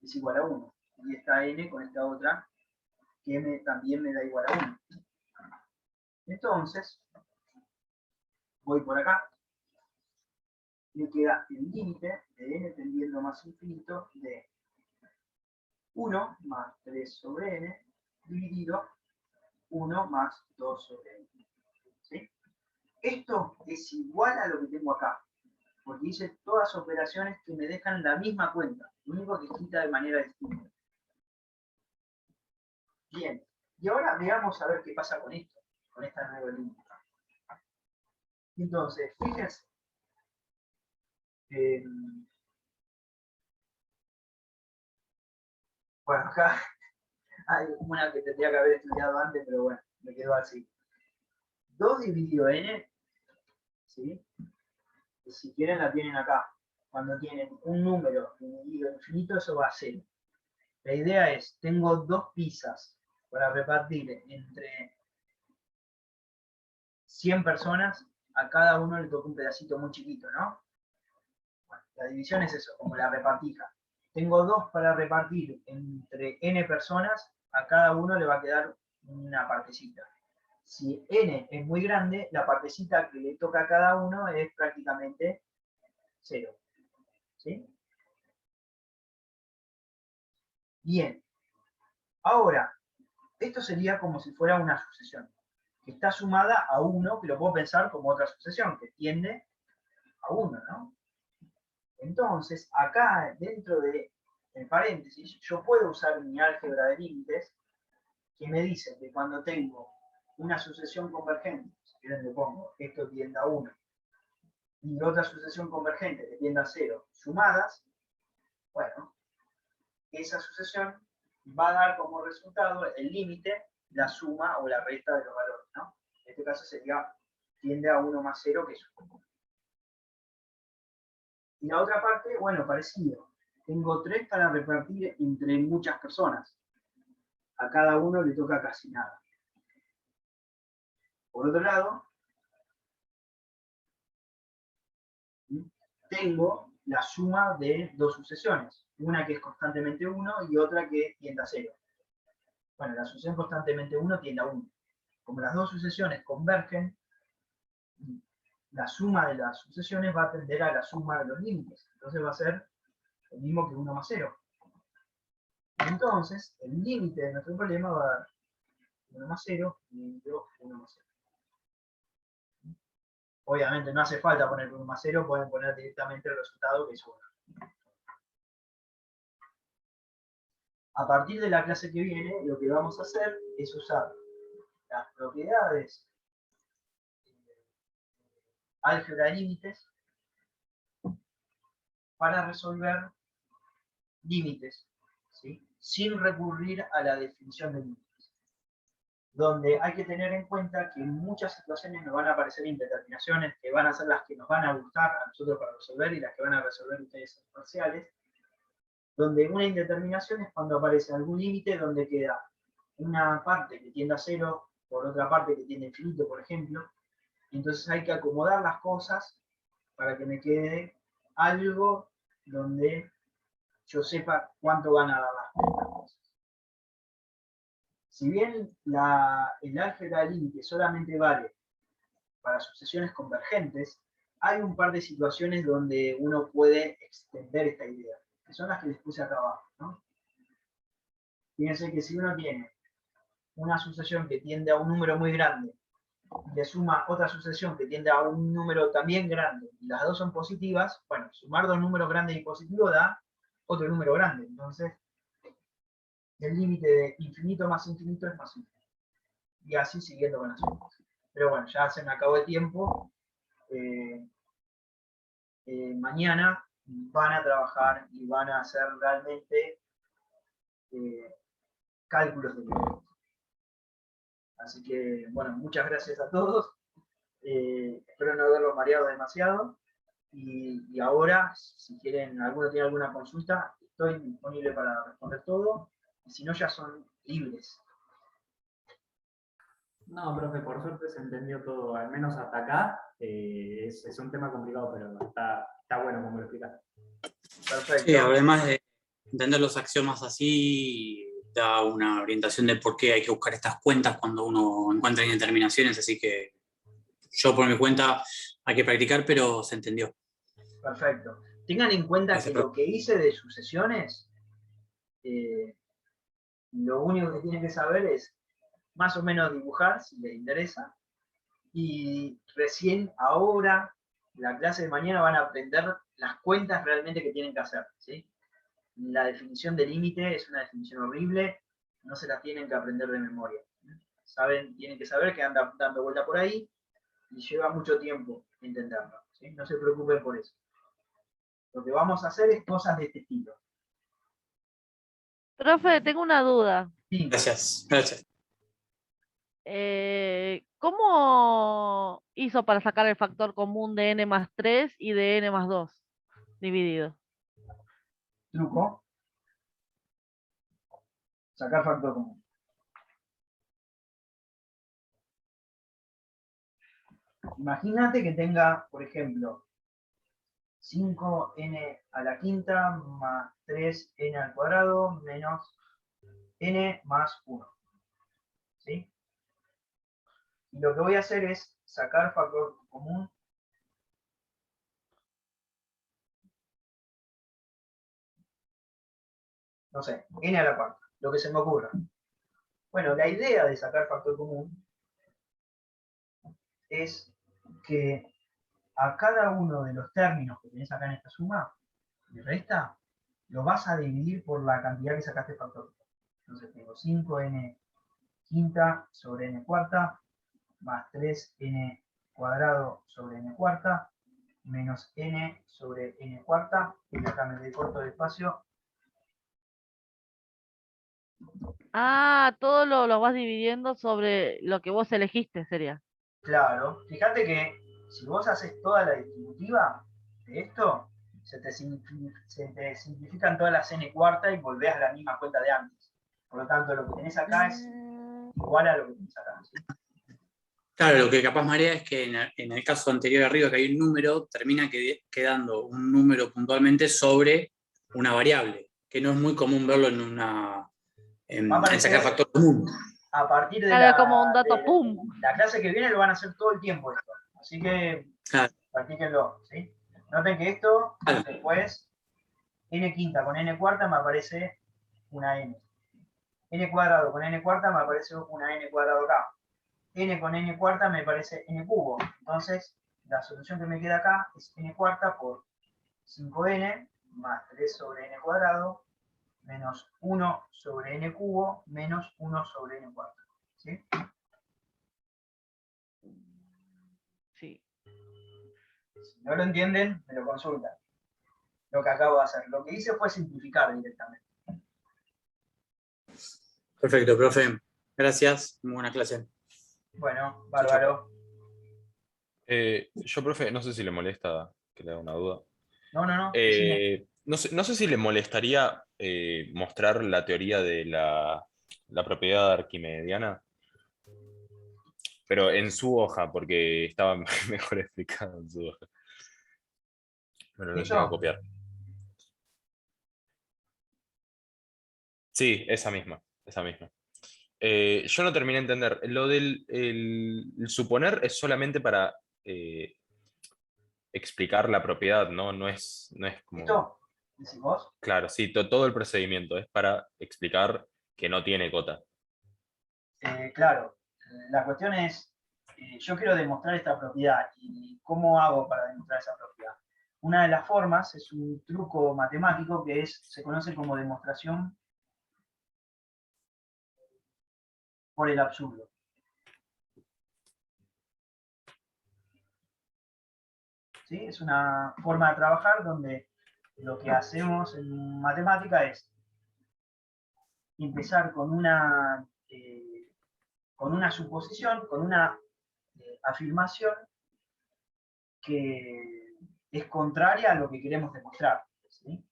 es igual a 1. Y esta n con esta otra, que también me da igual a 1. Entonces, voy por acá. Me queda el límite de n tendiendo más infinito de 1 más 3 sobre n dividido 1 más 2 sobre n. ¿Sí? Esto es igual a lo que tengo acá, porque hice todas operaciones que me dejan la misma cuenta, lo único que quita de manera distinta. Bien, y ahora veamos a ver qué pasa con esto, con esta nueva límite. Entonces, fíjense, bueno, acá hay una que tendría que haber estudiado antes, pero bueno, me quedó así. 2 dividido n, ¿sí? Si quieren la tienen acá. Cuando tienen un número dividido infinito, eso va a 0. La idea es, tengo 2 pizzas para repartir entre 100 personas, a cada uno le toca un pedacito muy chiquito, ¿no? Bueno, la división es eso, como la repartija. Tengo 2 para repartir entre n personas, a cada uno le va a quedar una partecita. Si n es muy grande, la partecita que le toca a cada uno es prácticamente 0. ¿Sí? Bien. Ahora, esto sería como si fuera una sucesión, que está sumada a 1, que lo puedo pensar como otra sucesión, que tiende a 1, ¿no? Entonces, acá, dentro de, en paréntesis, yo puedo usar mi álgebra de límites, que me dice que cuando tengo una sucesión convergente, si quieren le pongo, esto tiende a 1, y otra sucesión convergente que tiende a 0, sumadas, bueno, esa sucesión va a dar como resultado el límite, la suma o la resta de los valores, ¿no? En este caso sería, tiende a 1 más 0, que es 1. Y la otra parte, bueno, parecido. Tengo 3 para repartir entre muchas personas. A cada uno le toca casi nada. Por otro lado, tengo la suma de 2 sucesiones. Una que es constantemente 1 y otra que tiende a 0. Bueno, la sucesión constantemente 1 tiende a 1. Como las 2 sucesiones convergen, la suma de las sucesiones va a tender a la suma de los límites. Entonces va a ser lo mismo que 1 más 0. Entonces, el límite de nuestro problema va a dar 1 más 0 dividido 1 más 0. Obviamente no hace falta poner 1 más 0, pueden poner directamente el resultado que es 1. A partir de la clase que viene, lo que vamos a hacer es usar las propiedades álgebra de límites para resolver límites, ¿sí? Sin recurrir a la definición de límites. donde hay que tener en cuenta que en muchas situaciones nos van a aparecer indeterminaciones que van a ser las que nos van a gustar a nosotros para resolver y las que van a resolver ustedes en los parciales, donde una indeterminación es cuando aparece algún límite donde queda una parte que tiende a cero por otra parte que tiende a infinito, por ejemplo, y entonces hay que acomodar las cosas para que me quede algo donde yo sepa cuánto van a dar las cosas. Si bien el álgebra de límite solamente vale para sucesiones convergentes, hay un par de situaciones donde uno puede extender esta idea, que son las que les puse acá abajo, ¿no? Fíjense que si uno tiene una sucesión que tiende a un número muy grande, y le suma otra sucesión que tiende a un número también grande, y las dos son positivas, bueno, sumar dos números grandes y positivos da otro número grande. Entonces, el límite de infinito más infinito es más infinito. Y así siguiendo con las sumas. Pero bueno, ya se me acabó el tiempo. Mañana van a trabajar y van a hacer realmente cálculos de nivel. Así que, bueno, muchas gracias a todos. Espero no haberlos mareado demasiado. Y ahora, si quieren, alguno tiene alguna consulta, estoy disponible para responder todo. Y si no, ya son libres. No, profe, por suerte se entendió todo, al menos hasta acá. Es un tema complicado, pero está bueno como lo explicaste. Perfecto. Sí, además de entender los axiomas así, da una orientación de por qué hay que buscar estas cuentas cuando uno encuentra indeterminaciones, así que yo por mi cuenta hay que practicar, pero se entendió. Perfecto. Tengan en cuenta que lo que hice de sucesiones, lo único que tienen que saber es más o menos dibujar, si les interesa, y recién ahora, la clase de mañana, van a aprender las cuentas realmente que tienen que hacer, ¿sí? La definición de límite es una definición horrible, no se la tienen que aprender de memoria. Saben, tienen que saber que anda dando vuelta por ahí y lleva mucho tiempo entenderlo, ¿sí? No se preocupen por eso. Lo que vamos a hacer es cosas de este estilo. Profe, tengo una duda. Sí. Gracias, gracias. ¿Cómo hizo para sacar el factor común de n más 3 y de n más 2 dividido? Truco. Sacar factor común. Imagínate que tenga, por ejemplo, 5n a la quinta más 3n al cuadrado menos n más 1. ¿Sí? Y lo que voy a hacer es sacar factor común. No sé, n a la cuarta, lo que se me ocurra. Bueno, la idea de sacar factor común es que a cada uno de los términos que tenés acá en esta suma, de resta, lo vas a dividir por la cantidad que sacaste factor. Entonces tengo 5n quinta sobre n cuarta, más 3n cuadrado sobre n cuarta, menos n sobre n cuarta, y acá me doy corto de espacio. Ah, todo lo vas dividiendo sobre lo que vos elegiste, sería. Claro, fíjate que si vos haces toda la distributiva de esto, se te simplifican todas las n cuarta y volvés a la misma cuenta de antes. Por lo tanto, lo que tenés acá es igual a lo que tenés acá, ¿sí? Claro, lo que capaz marea es que en el caso anterior arriba, que hay un número, termina quedando un número puntualmente sobre una variable, que no es muy común verlo en sacar factor común. A partir de Claro, como un dato pum. la clase que viene lo van a hacer todo el tiempo esto. Así que practíquenlo, ¿sí? Noten que esto, después, n quinta con n cuarta me aparece una n. N cuadrado con n cuarta me aparece una n cuadrado acá. N con n cuarta me parece n cubo. Entonces, la solución que me queda acá es n cuarta por 5n más 3 sobre n cuadrado menos 1 sobre n cubo menos 1 sobre n cuarto. ¿Sí? Sí. Si no lo entienden, me lo consultan. Lo que acabo de hacer. Lo que hice fue simplificar directamente. Perfecto, profe. Gracias, muy buena clase. Bueno, bárbaro. Yo, profe, no sé si le molesta que le haga una duda. No. Decime. No sé si le molestaría mostrar la teoría de la propiedad arquimediana, pero en su hoja, porque estaba mejor explicado en su hoja. Pero lo llego a ¿Esto? copiar. Sí, esa misma, esa misma. Yo no terminé de entender. Lo del el suponer es solamente para explicar la propiedad, ¿no? No es como. ¿Esto? ¿Decís vos? Claro, sí, todo el procedimiento es para explicar que no tiene cota. Claro. La cuestión es, yo quiero demostrar esta propiedad. ¿Y cómo hago para demostrar esa propiedad? Una de las formas es un truco matemático que se conoce como demostración por el absurdo. ¿Sí? Es una forma de trabajar donde lo que hacemos en matemática es empezar con una suposición, con una afirmación que es contraria a lo que queremos demostrar. ¿Sí?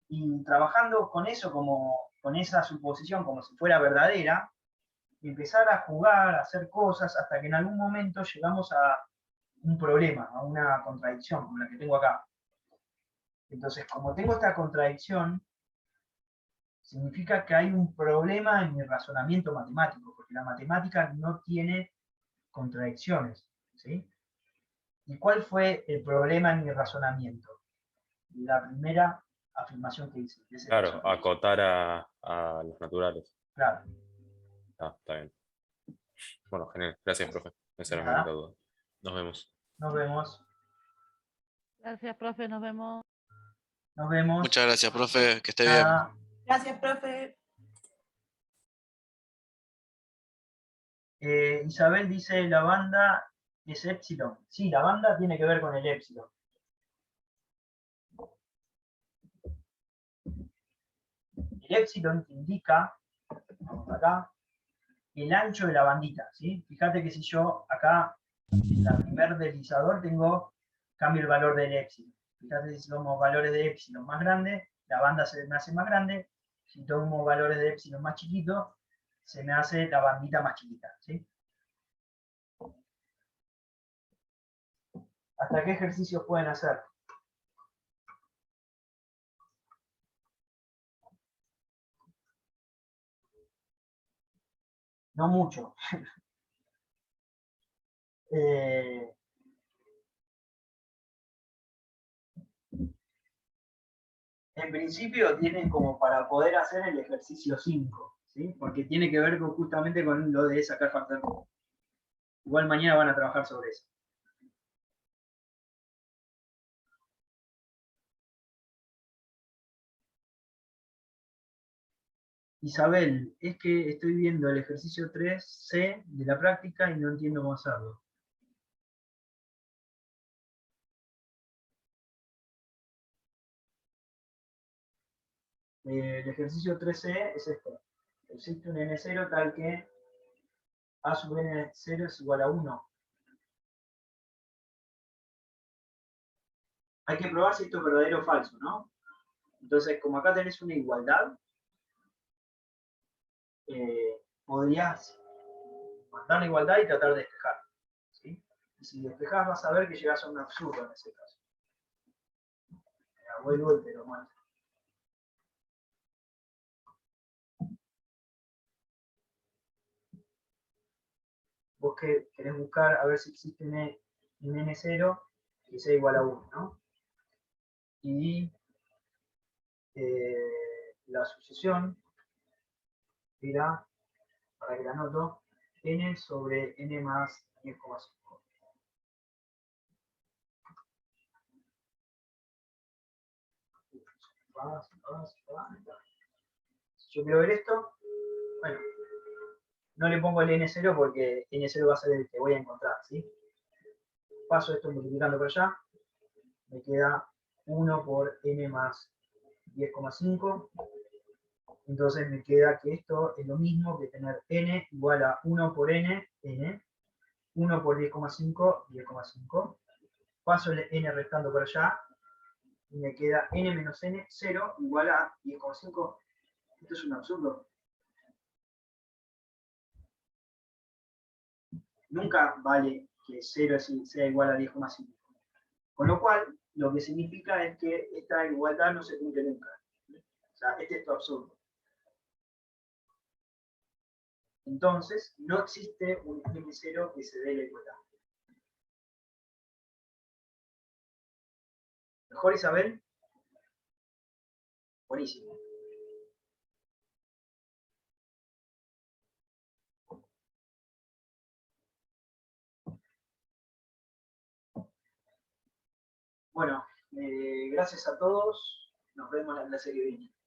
Y trabajando con eso, con esa suposición como si fuera verdadera, empezar a jugar, a hacer cosas, hasta que en algún momento llegamos a un problema, a una contradicción, como la que tengo acá. Entonces, como tengo esta contradicción, significa que hay un problema en mi razonamiento matemático, porque la matemática no tiene contradicciones. ¿Sí? ¿Y cuál fue el problema en mi razonamiento? La primera afirmación que hice. Claro, acotar a los naturales. Claro. Ah, está bien. Bueno, genial. Gracias, profe. Esa era mi Nada. única duda. Nos vemos. Nos vemos. Gracias, profe, nos vemos. Nos vemos. Muchas gracias, profe. Que esté bien. Nada. Gracias, profe. Isabel dice, la banda es epsilon. Sí, la banda tiene que ver con el epsilon. El epsilon indica, vamos acá, el ancho de la bandita. ¿Sí? Fíjate que si yo acá, en el primer deslizador, cambio el valor del epsilon. Fíjate si tomo valores de epsilon más grandes, la banda se me hace más grande. Si tomo valores de epsilon más chiquitos, se me hace la bandita más chiquita. ¿Sí? ¿Hasta qué ejercicios pueden hacer? No mucho. En principio tienen como para poder hacer el ejercicio 5, ¿sí? Porque tiene que ver justamente con lo de sacar factor común. Igual mañana van a trabajar sobre eso. Isabel, es que estoy viendo el ejercicio 3C de la práctica y no entiendo cómo hacerlo. El ejercicio 3C es esto. Existe un n0 tal que a sub n0 es igual a 1. Hay que probar si esto es verdadero o falso, ¿no? Entonces, como acá tenés una igualdad, podrías mandar la igualdad y tratar de despejar. ¿Sí? Y si despejas vas a ver que llegas a un absurdo en ese caso. Vuelvo y te lo muestro. Vos querés buscar a ver si existe un n0 que sea igual a 1, ¿no? Y la sucesión era, para que la anoto, n sobre n más 10,5. Si yo quiero ver esto, bueno, no le pongo el n0 porque n0 va a ser el que voy a encontrar, ¿sí? Paso esto multiplicando por allá, me queda 1 por n más 10,5, Entonces me queda que esto es lo mismo que tener n igual a 1 por n, 1 por 10,5, 10,5. Paso el n restando por allá, y me queda n menos n, 0, igual a 10,5. Esto es un absurdo. Nunca vale que 0 sea igual a 10,5. Con lo cual, lo que significa es que esta igualdad no se cumple nunca. O sea, este es todo absurdo. Entonces, no existe un m0 que se dé la igualdad. ¿Mejor, Isabel? Buenísimo. Bueno, gracias a todos. Nos vemos la clase que viene.